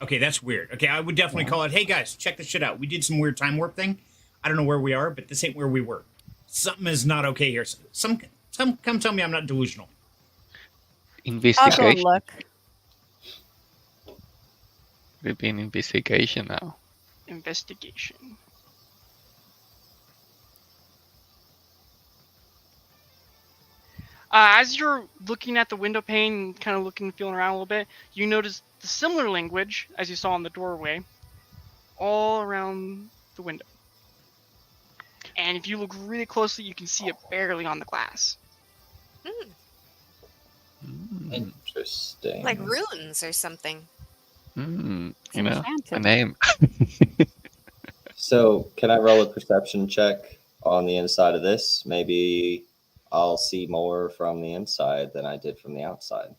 Okay, that's weird. Okay, I would definitely call it, hey guys, check this shit out. We did some weird time warp thing. I don't know where we are, but this ain't where we were. Something is not okay here. Some come tell me I'm not delusional. I'll go Investigation. look. We've been investigation now. Investigation. As you're looking at the window pane, kind of looking, feeling around a little bit, you notice the similar language as you saw in the doorway, all around the window. And if you look really closely, you can see it barely on the glass. Interesting. Like runes or something. You It's know, a enchanted. name. So, can I roll a perception check on the inside of this? Maybe I'll see more from the inside than I did from the outside.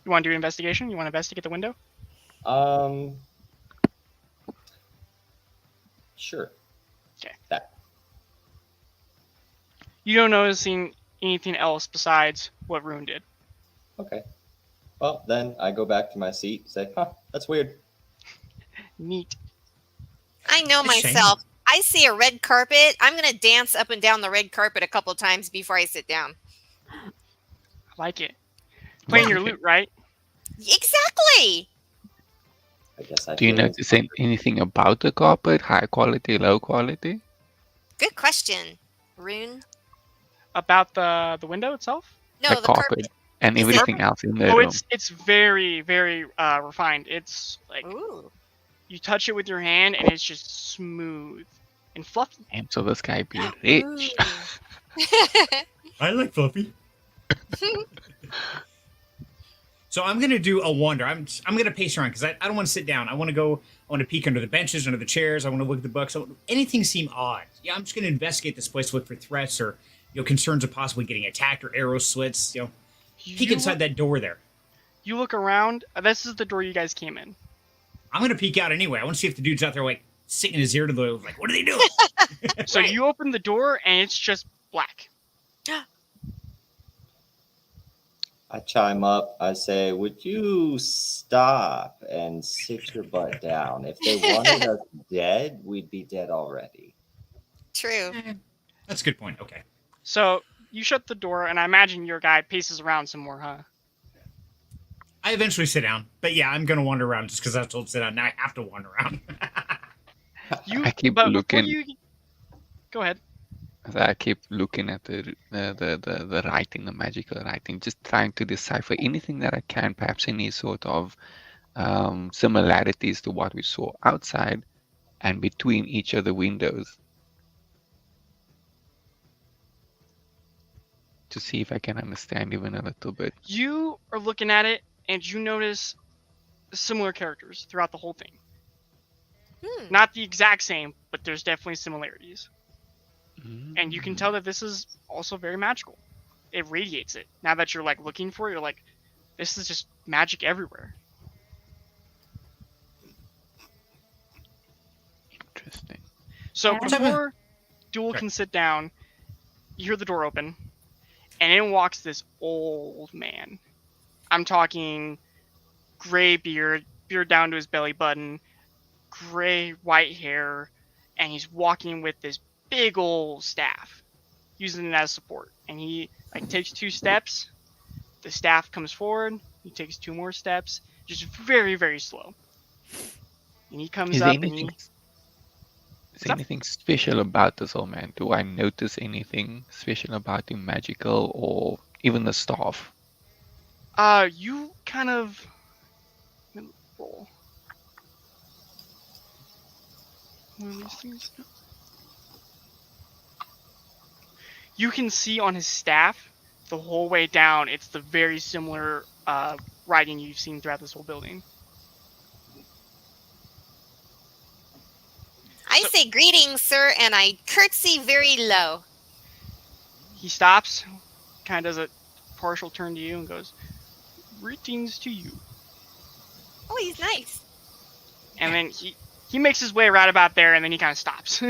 You want to do an investigation? You want to investigate the window? Sure. Okay. That. You don't noticing anything else besides what Rune did. Okay. Well, then I go back to my seat and say, that's weird. Neat. I know It's a shame. myself. I see a red carpet. I'm going to dance up and down the red carpet a couple times before I sit down. I like it. Playing your lute, right? Exactly. I guess I Do you feel notice anything about the carpet? High quality, low quality? Good question, Rune. About the window itself. The No, the carpet carpet. and Is it- everything else in the Oh, room. it's very very refined. It's like Ooh. you touch it with your hand and it's just smooth and fluffy. And so this guy be rich. Ooh. I like fluffy. So I'm gonna do a wander. I'm gonna pace around because I don't want to sit down. I want to go. I want to peek under the benches, under the chairs. I want to look at the books. Anything seem odd? Yeah, I'm just gonna investigate this place, look for threats or concerns of possibly getting attacked or arrow slits. Peek You inside that door there. You look around. This is the door you guys came in. I'm gonna peek out anyway. I want to see if the dude's out there like sticking his ear to the like. What are they doing? So you open the door and it's just black. I chime up. I say, "Would you stop and sit your butt down? If they wanted us dead, we'd be dead already." True. That's a good point. Okay. So you shut the door, and I imagine your guy paces around some more, huh? I eventually sit down, but yeah, I'm gonna wander around just because I was told to sit down. Now I have to wander around. I keep but looking. before you go ahead. I keep looking at the writing, the magical writing, just trying to decipher anything that I can, perhaps any sort of similarities to what we saw outside and between each of the windows, to see if I can understand even a little bit. You are looking at it, and you notice similar characters throughout the whole thing. Not the exact same, but there's definitely similarities. And you can tell that this is also very magical. It radiates it. Now that you're like looking for it, you're like, this is just magic everywhere. Interesting. So Yeah. before Duel Sure. can sit down, you hear the door open, and in walks this old man. I'm talking gray beard down to his belly button, gray white hair, and he's walking with this big old staff, using it as support. And he like takes 2 steps, the staff comes forward, he takes 2 more steps, just very, very slow. And he comes Is up there and anything, he, is What's there up? anything special about this old man? Do I notice anything special about him, magical, or even the staff? you kind of roll. One of these things. You can see on his staff the whole way down. It's the very similar writing you've seen throughout this whole building. I say greetings, sir, and I curtsy very low. He stops, kind of does a partial turn to you, and goes, "Greetings to you." Oh, he's nice. And then he makes his way right about there, and then he kind of stops.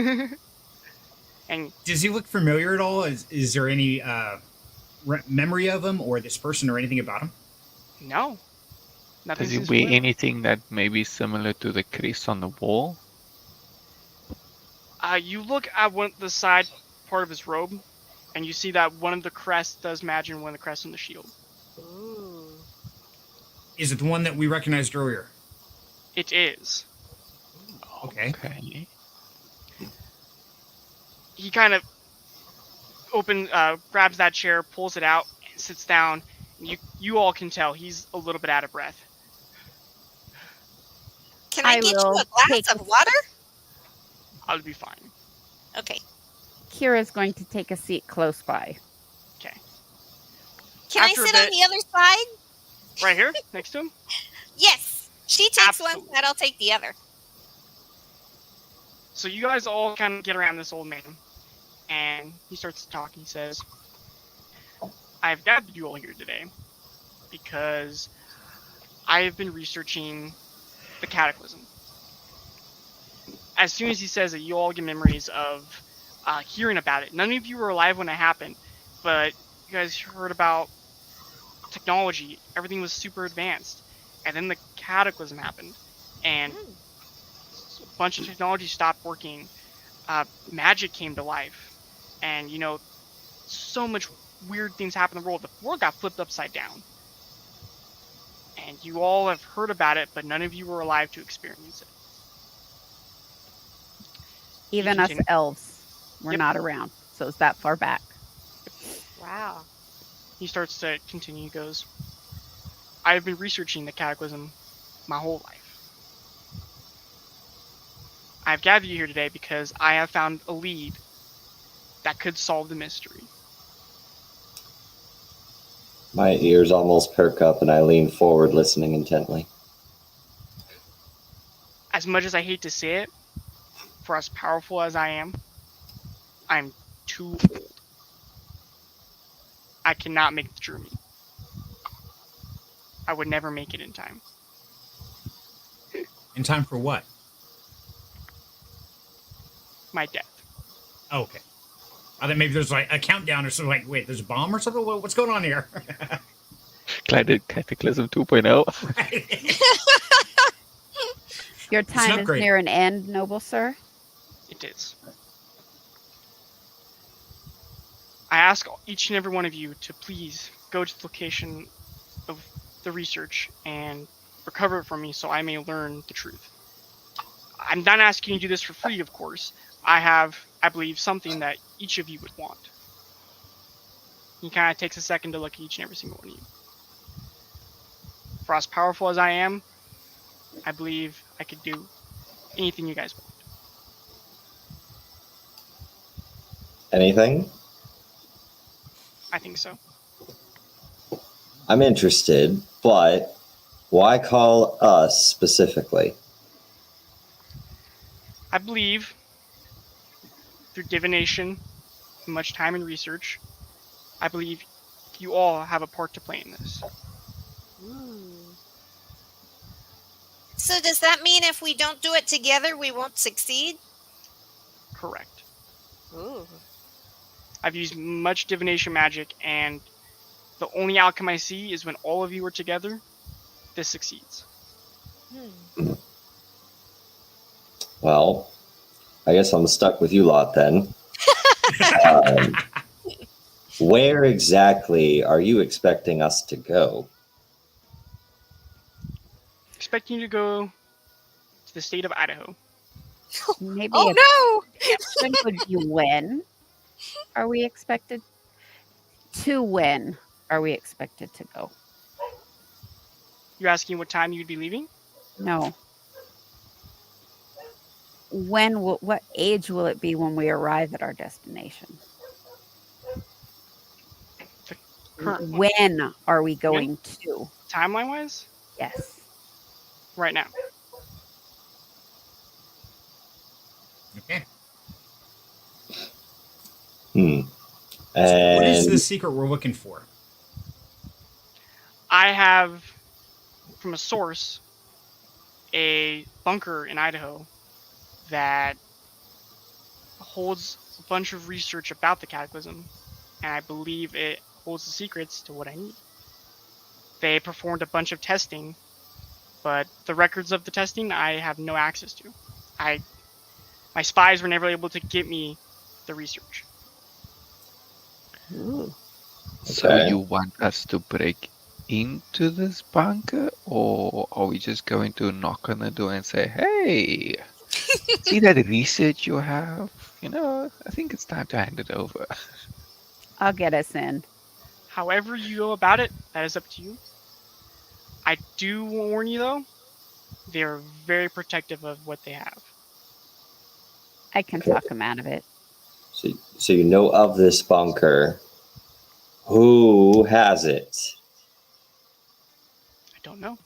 And Does he look familiar at all? Is there any memory of him or this person or anything about him? no, nothing. Does he seems wear familiar. anything that may be similar to the crest on the wall? You look at the side part of his robe, and you see that one of the crests does match one of the crests on the shield. Ooh. Is it the one that we recognized earlier? It is. Okay. Okay. He kind of grabs that chair, pulls it out, and sits down. And you all can tell he's a little bit out of breath. Can I I get you will a glass take- of water? I'll be fine. Okay. Kira's going to take a seat close by. Okay. Can After I a sit on bit- the other side? Right here, next to him. Yes. She takes one Absolutely. side, I'll take the other. So you guys all kind of get around this old man, and he starts to talk. He says, "I've gathered you all here today because I have been researching the Cataclysm." As soon as he says it, you all get memories of hearing about it. None of you were alive when it happened, but you guys heard about technology. Everything was super advanced, and then the Cataclysm happened, and a bunch of technology stopped working. Magic came to life, and so much weird things happened in the world. The world got flipped upside down, And you all have heard about it, but none of you were alive to experience it. Even us continue. elves were Yep. not around, so it's that far back. Wow. He starts to continue, he goes, I've been researching the Cataclysm my whole life. I've gathered you here today because I have found a lead that could solve the mystery. My ears almost perk up and I lean forward, listening intently. As much as I hate to say it, for as powerful as I am, I'm too old. I cannot make the journey. I would never make it in time. In time for what? My death. Oh, okay. I thought maybe there's like a countdown or something. Like, wait, there's a bomb or something. What's going on here? Cataclysm 2.0. Right. Your time is upgrade. near an end, noble sir. It is. I ask each and every one of you to please go to the location of the research and recover it from me so I may learn the truth. I'm not asking you to do this for free, of course. I have, I believe, something that each of you would want. He kind of takes a second to look at each and every single one of you. For as powerful as I am, I believe I could do anything you guys want. Anything? I think so. I'm interested, but why call us specifically? I believe, through divination, much time and research, I believe you all have a part to play in this. So does that mean if we don't do it together, we won't succeed? Correct. Ooh. I've used much divination magic, and the only outcome I see is when all of you are together, this succeeds. Well, I guess I'm stuck with you lot then. um, where exactly are you expecting us to go? Expecting you to go to the state of Idaho. Maybe Oh a no! question would be when are we expected to win? Are we expected to go? You're asking what time you'd be leaving? No. What age will it be when we arrive at our destination? The current one. When are we going to? Timeline-wise? Yes. Right now. Okay. And So what is the secret we're looking for? I have, from a source, a bunker in Idaho that holds a bunch of research about the Cataclysm, and I believe it holds the secrets to what I need. They performed a bunch of testing, but the records of the testing I have no access to. My spies were never able to get me the research. Ooh. So Okay. you want us to break into this bunker, or are we just going to knock on the door and say, hey, see that research you have? You know, I think it's time to hand it over. I'll get us in. However you go about it, that is up to you. I do warn you though, they're very protective of what they have. I can talk him out of it. So you know of this bunker. Who has it? I don't know.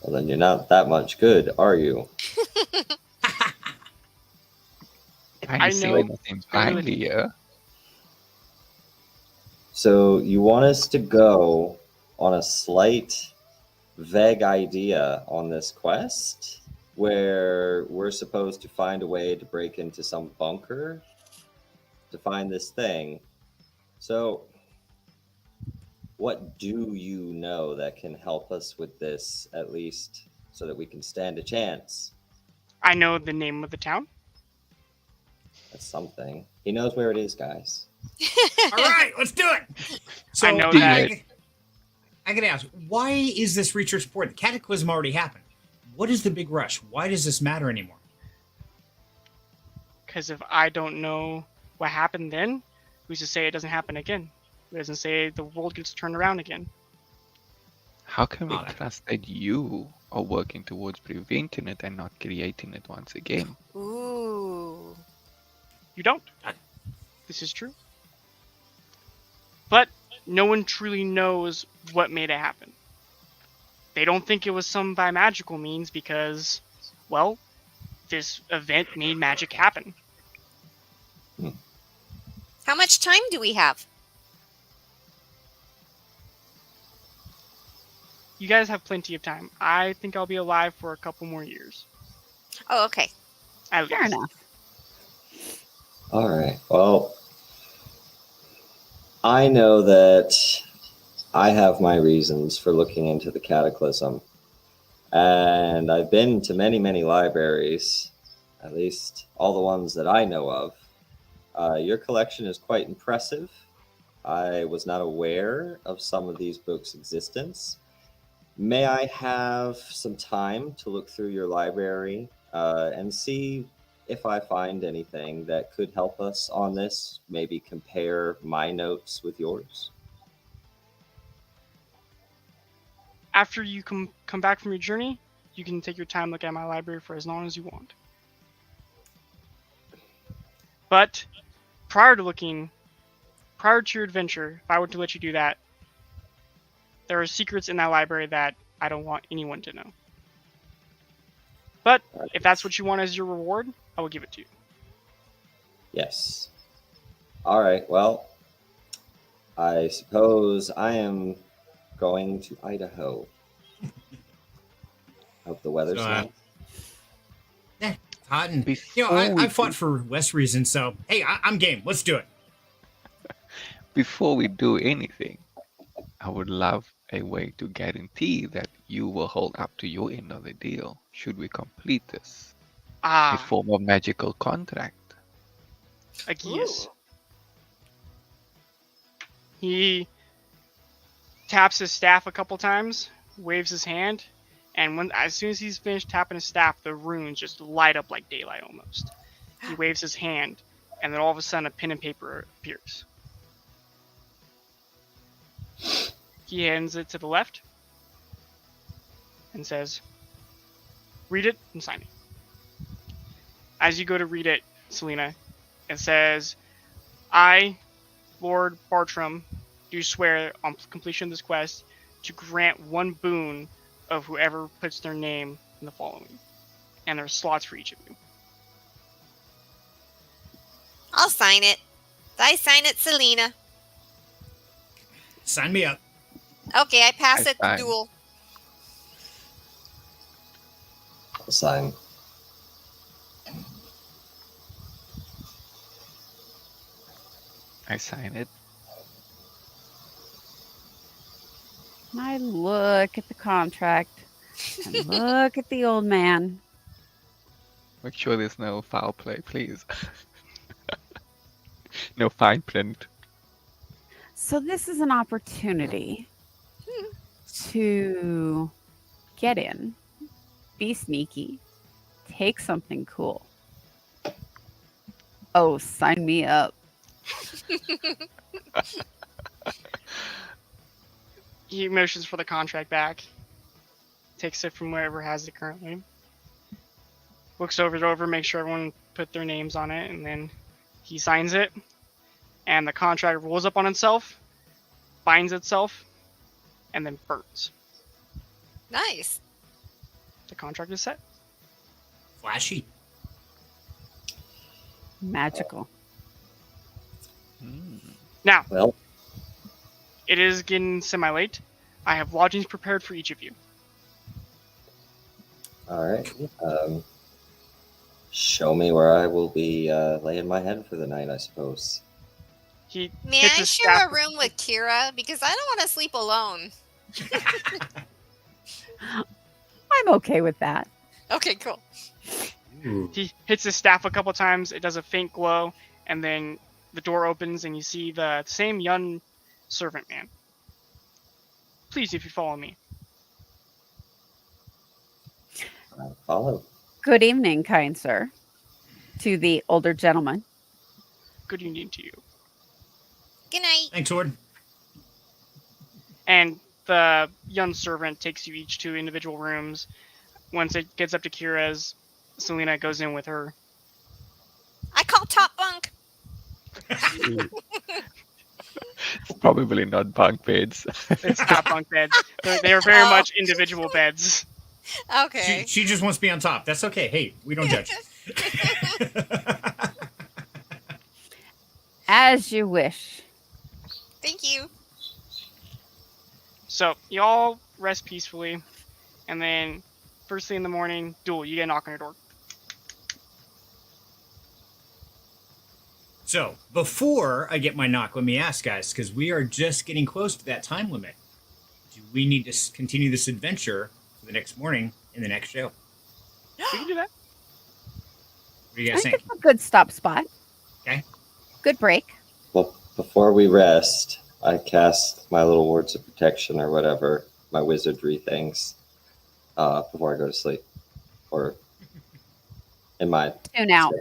Well, then you're not that much good, are you? I know know nothing blindly here. So you want us to go on a slight, vague idea on this quest where we're supposed to find a way to break into some bunker to find this thing. So what do you know that can help us with this, at least so that we can stand a chance? I know the name of the town. That's something. He knows where it is, guys. All right, let's do it. So I know that- I gotta ask, why is this research important? The cataclysm already happened. What is the big rush? Why does this matter anymore? Because if I don't know what happened then, who's to say it doesn't happen again? Who doesn't say the world gets turned around again? How can we Oh, that- trust that you are working towards preventing it and not creating it once again? Ooh. You don't. This is true. But no one truly knows what made it happen. They don't think it was some by magical means because, well, this event made magic happen. How much time do we have? You guys have plenty of time. I think I'll be alive for a couple more years. Oh, okay. At Fair least. enough. All right. Well, I know that I have my reasons for looking into the cataclysm. And I've been to many, many libraries, at least all the ones that I know of. Your collection is quite impressive. I was not aware of some of these books' existence. May I have some time to look through your library and see if I find anything that could help us on this? Maybe compare my notes with yours? After you come back from your journey, you can take your time looking at my library for as long as you want. But prior to your adventure, if I were to let you do that, there are secrets in that library that I don't want anyone to know. But if that's what you want as your reward, I will give it to you. Yes. All right. Well, I suppose I am going to Idaho. Hope the weather's So, nice. It's hot and Before I we fought do- for less reasons, so hey, I'm game. Let's do it. Before we do anything, I would love a way to guarantee that you will hold up to your end of the deal should we complete this. A form of magical contract. Aegeus. Ooh. He taps his staff a couple times, waves his hand, and as soon as he's finished tapping his staff, the runes just light up like daylight almost. He waves his hand, and then all of a sudden a pen and paper appears. He hands it to the left and says, "Read it and sign it." As you go to read it, Selena, it says, "I, Lord Bartram, do swear on completion of this quest to grant one boon of whoever puts their name in the following." And there are slots for each of you. I'll sign it. I sign it, Selena. Sign me up. Okay, I pass I it the sign. duel. Sign. I sign it. And I look at the contract and look at the old man. Make sure there's no foul play, please. No fine print. So this is an opportunity to get in, be sneaky, take something cool. Oh, sign me up. He motions for the contract back, takes it from wherever has it currently, looks over, makes sure everyone put their names on it, and then he signs it, and the contract rolls up on itself, binds itself, and then burns. Nice. The contract is set. Flashy. Magical. Now, Well, it is getting semi-late. I have lodgings prepared for each of you. all right. Show me where I will be laying my head for the night, I suppose. He May hits I his share staff a room with Kira? Because I don't want to sleep alone. I'm okay with that. Okay, cool. Ooh. He hits his staff a couple times. It does a faint glow, and then the door opens, and you see the same young servant man. Please, if you follow me. Follow. Good evening, kind sir, to the older gentleman. Good evening to you. Good night. Thanks, Sword. And the young servant takes you each to individual rooms. Once it gets up to Kira's, Selena goes in with her. I call top bunk. It's probably not bunk beds. It's not bunk beds. They are very much individual beds. Okay. She just wants to be on top. That's okay. Hey, we don't judge. As you wish. Thank you. So you all rest peacefully, and then first thing in the morning, Duel, you get a knock on your door. So, before I get my knock, let me ask, guys, because we are just getting close to that time limit. Do we need to continue this adventure for the next morning in the next show? We can do that. What do you I guys think think? it's a good stop spot. Okay. Good break. Well, before we rest, I cast my little words of protection or whatever, my wizardry things, before I go to sleep. Or in my Tune out.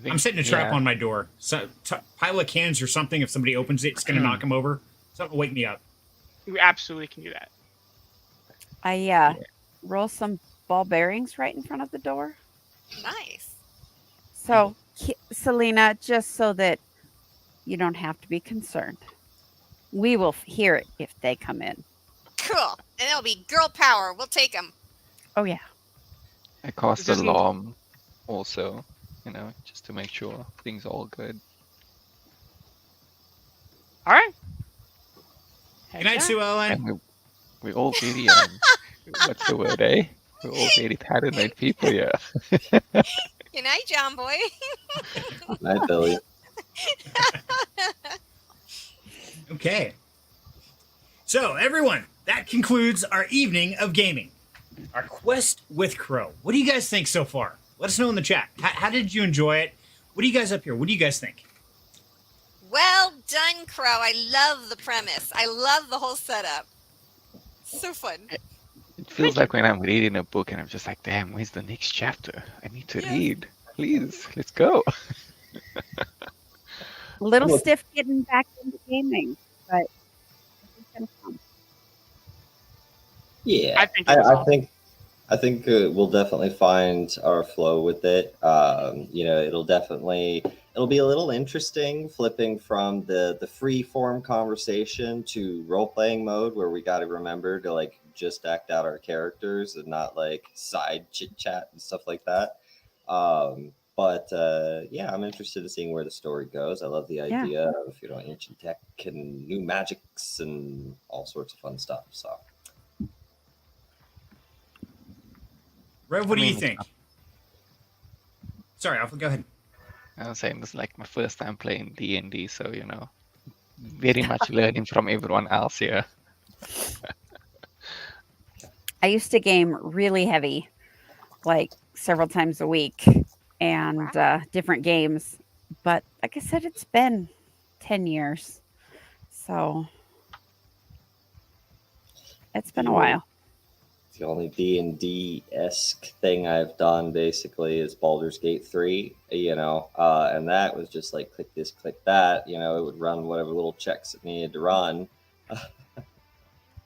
I'm setting a trap on my door. So, pile of cans or something. If somebody opens it, it's going to knock them over. Something will wake me up. You absolutely can do that. I roll some ball bearings right in front of the door. Nice. So, Selena, just so that you don't have to be concerned, we will hear it if they come in. Cool. And it'll be girl power. We'll take them. Oh, yeah. I cast This isn't- alarm also, just to make sure things are all good. All right. Good night, Sue Ellen. And we're all very, what's the word, eh? We're all very paranoid people here. Good night, John Boy. night, Billy. Okay. So, everyone, that concludes our evening of gaming. Our quest with Crow. What do you guys think so far? Let us know in the chat. How did you enjoy it? What do you guys up here? What do you guys think? Well done, Crow. I love the premise. I love the whole setup. So fun. It feels like when I'm reading a book and I'm just like, damn, where's the next chapter? I need to read. Please, let's go. A little Look. stiff getting back into gaming, but it's gonna come. Yeah, I think it was awesome. I think we'll definitely find our flow with it. It'll be a little interesting flipping from the free form conversation to role playing mode, where we got to remember to like just act out our characters and not like side chit chat and stuff like that. But I'm interested in seeing where the story goes. I love the idea of ancient tech and new magics and all sorts of fun stuff. So. Rev, what do you think? Sorry, Alpha, go ahead. I was saying this is like my first time playing D&D, so very much learning from everyone else here. I used to game really heavy, like several times a week, and different games. But like I said, it's been 10 years. So it's been a while. The only D&D-esque thing I've done basically is Baldur's Gate 3, and that was just like click this, click that, it would run whatever little checks it needed to run.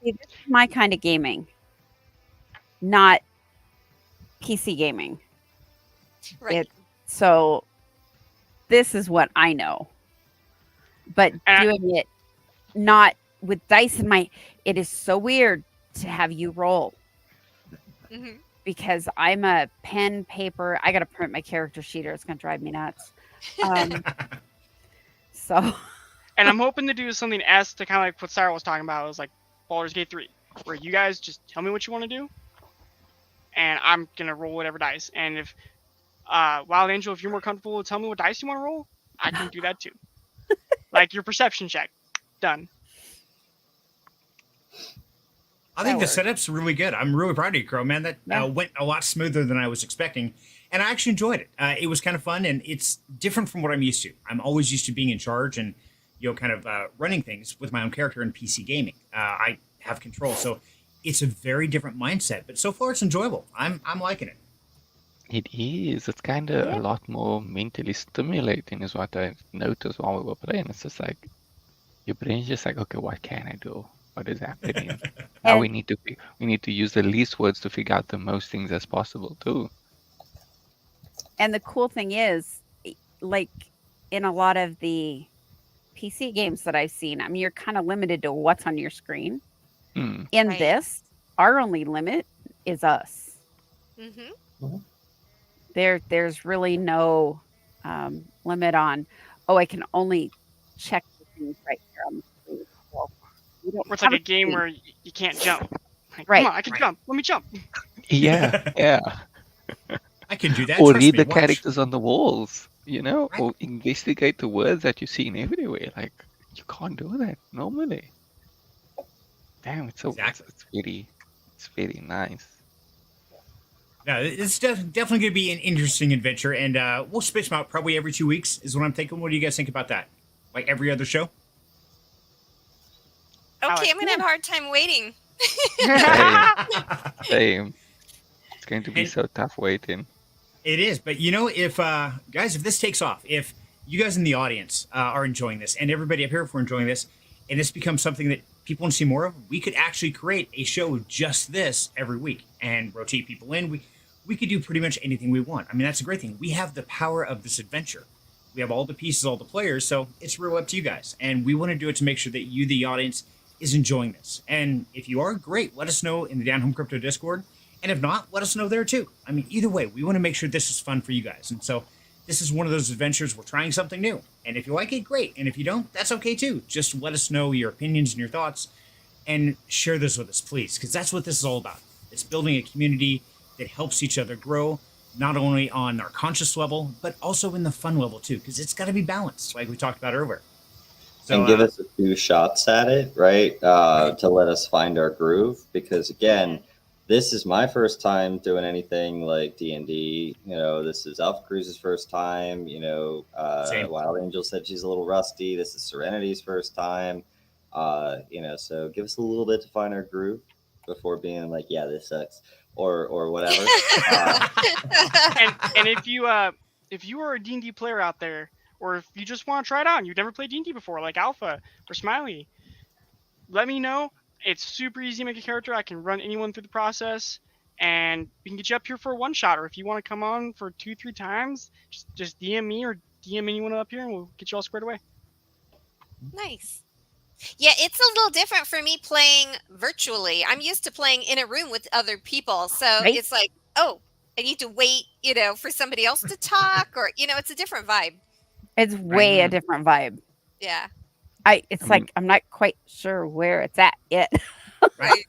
See, this is my kind of gaming, not PC gaming. Right. So this is what I know. But doing it not with dice in my, it is so weird to have you roll. Mhm. Because I'm a pen, paper. I got to print my character sheet or it's going to drive me nuts. So. And I'm hoping to do something S to kind of like what Sarah was talking about. It was like Baldur's Gate 3, where you guys just tell me what you want to do, and I'm going to roll whatever dice. And if, Wild Angel, if you're more comfortable with telling me what dice you want to roll, I can do that too. Like your perception check. Done. I think That the setup's really good. I'm really proud of you, Crow, man. That went a lot smoother than I was expecting. And I actually enjoyed it. It was kind of fun, and it's different from what I'm used to. I'm always used to being in charge and kind of running things with my own character in PC gaming. I have control, so it's a very different mindset. But so far, it's enjoyable. I'm liking it. It is. It's kind of Yeah. a lot more mentally stimulating, is what I've noticed while we were playing. It's just like your brain's just like, okay, what can I do? What is happening? Now we And need to use the least words to figure out the most things as possible too. and the cool thing is, like in a lot of the PC games that I've seen, I mean, you're kind of limited to what's on your screen. Hmm. In Right. this, our only limit is us. Mm-hmm. There's really no limit on, oh, I can only check the things right here on the screen. Well, we don't Or it's have like a game screen. where you can't jump. Like, Right. come on, I can jump. Let me jump. Yeah, yeah. I can do that. Or Trust read me, the watch. characters on the walls, Right. or investigate the words that you're seeing everywhere. Like, you can't do that normally. Damn, Exactly. it's very nice. No, it's definitely going to be an interesting adventure, and we'll space them out probably every 2 weeks, is what I'm thinking. What do you guys think about that? Like every other show? I Okay, like- I'm gonna have a hard time waiting. Same. It's going to be And- so tough waiting. It is, but if guys, if this takes off, if you guys in the audience are enjoying this, and everybody up here, if we're enjoying this, and this becomes something that people want to see more of, we could actually create a show of just this every week and rotate people in. We could do pretty much anything we want. I mean, that's a great thing. We have the power of this adventure. We have all the pieces, all the players, so it's real up to you guys. And we want to do it to make sure that you, the audience, is enjoying this. And if you are, great. Let us know in the Down Home Crypto Discord. And if not, let us know there too. I mean, either way, we want to make sure this is fun for you guys. And so this is one of those adventures. We're trying something new. And if you like it, great. And if you don't, that's okay too. Just let us know your opinions and your thoughts and share this with us, please. Because that's what this is all about. It's building a community that helps each other grow, not only on our conscious level, but also in the fun level too. Because it's got to be balanced, like we talked about earlier. So, and give us a few shots at it, right? To let us find our groove. Because again, this is my first time doing anything like D&D. This is Alpha Cruz's first time. Same. Wild Angel said she's a little rusty. This is Serenity's first time. So give us a little bit to find our groove before being like, yeah, this sucks, or whatever. and if you are a D&D player out there, or if you just want to try it out and you've never played D&D before, like Alpha or Smiley, let me know. It's super easy to make a character. I can run anyone through the process, and we can get you up here for a one shot. Or if you want to come on for 2-3 times, just DM me or DM anyone up here, and we'll get you all squared away. Nice. Yeah, it's a little different for me playing virtually. I'm used to playing in a room with other people. So Right. it's like, oh, I need to wait, for somebody else to talk, or, it's a different vibe. It's way a Right. different vibe. Yeah. I'm not quite sure where it's at yet. Right.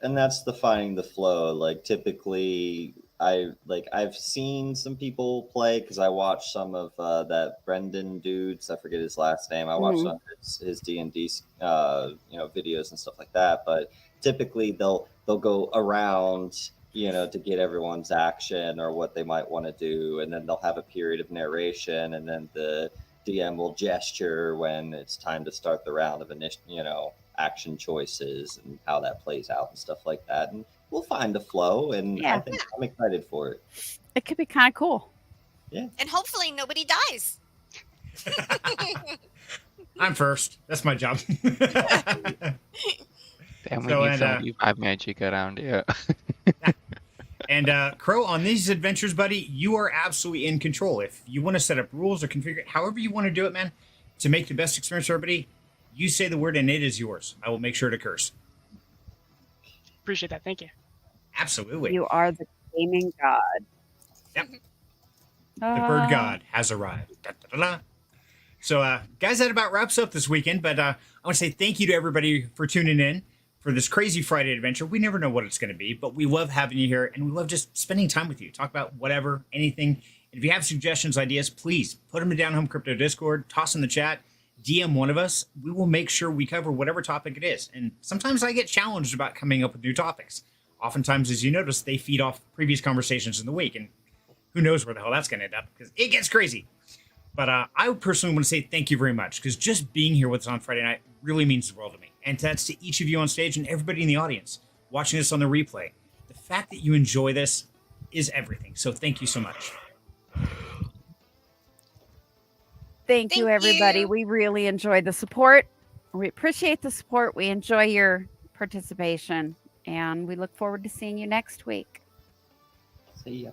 And that's the finding the flow. Like typically I've seen some people play because I watched some of that Brendan dudes. I forget his last name. I watched some of his D&D videos and stuff like that. But typically they'll go around to get everyone's action or what they might want to do, and then they'll have a period of narration, and then the DM will gesture when it's time to start the round of action choices and how that plays out and stuff like that. And we'll find the flow, and Yeah. I think I'm excited for it. It could be kind of cool. And hopefully nobody dies. I'm first. That's my job. Damn, we So, need and, some revive magic around here. And Crow, on these adventures, buddy, you are absolutely in control. If you want to set up rules or configure it, however you want to do it, man, to make the best experience for everybody, you say the word and it is yours. I will make sure to curse. Appreciate that. Thank you. Absolutely. You are the gaming god. Yep. The bird god has arrived. Da, da, da, da. So, guys, that about wraps up this weekend. But I want to say thank you to everybody for tuning in for this crazy Friday adventure. We never know what it's going to be, but we love having you here, and we love just spending time with you. Talk about whatever, anything. And if you have suggestions, ideas, please put them in Down Home Crypto Discord, toss in the chat, DM one of us. We will make sure we cover whatever topic it is. And sometimes I get challenged about coming up with new topics. Oftentimes, as you notice, they feed off previous conversations in the week, and who knows where the hell that's going to end up, because it gets crazy. But I personally want to say thank you very much, because just being here with us on Friday night really means the world to me. And that's to each of you on stage and everybody in the audience watching this on the replay. The fact that you enjoy this is everything. So thank you so much. Thank you, Thank everybody. you. We really enjoyed the support. We appreciate the support. We enjoy your participation, and we look forward to seeing you next week. See ya.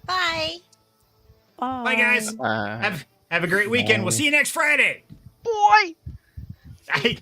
Bye. Bye, guys. Uh, Have a great weekend. We'll see you next Friday. Boy! Bye.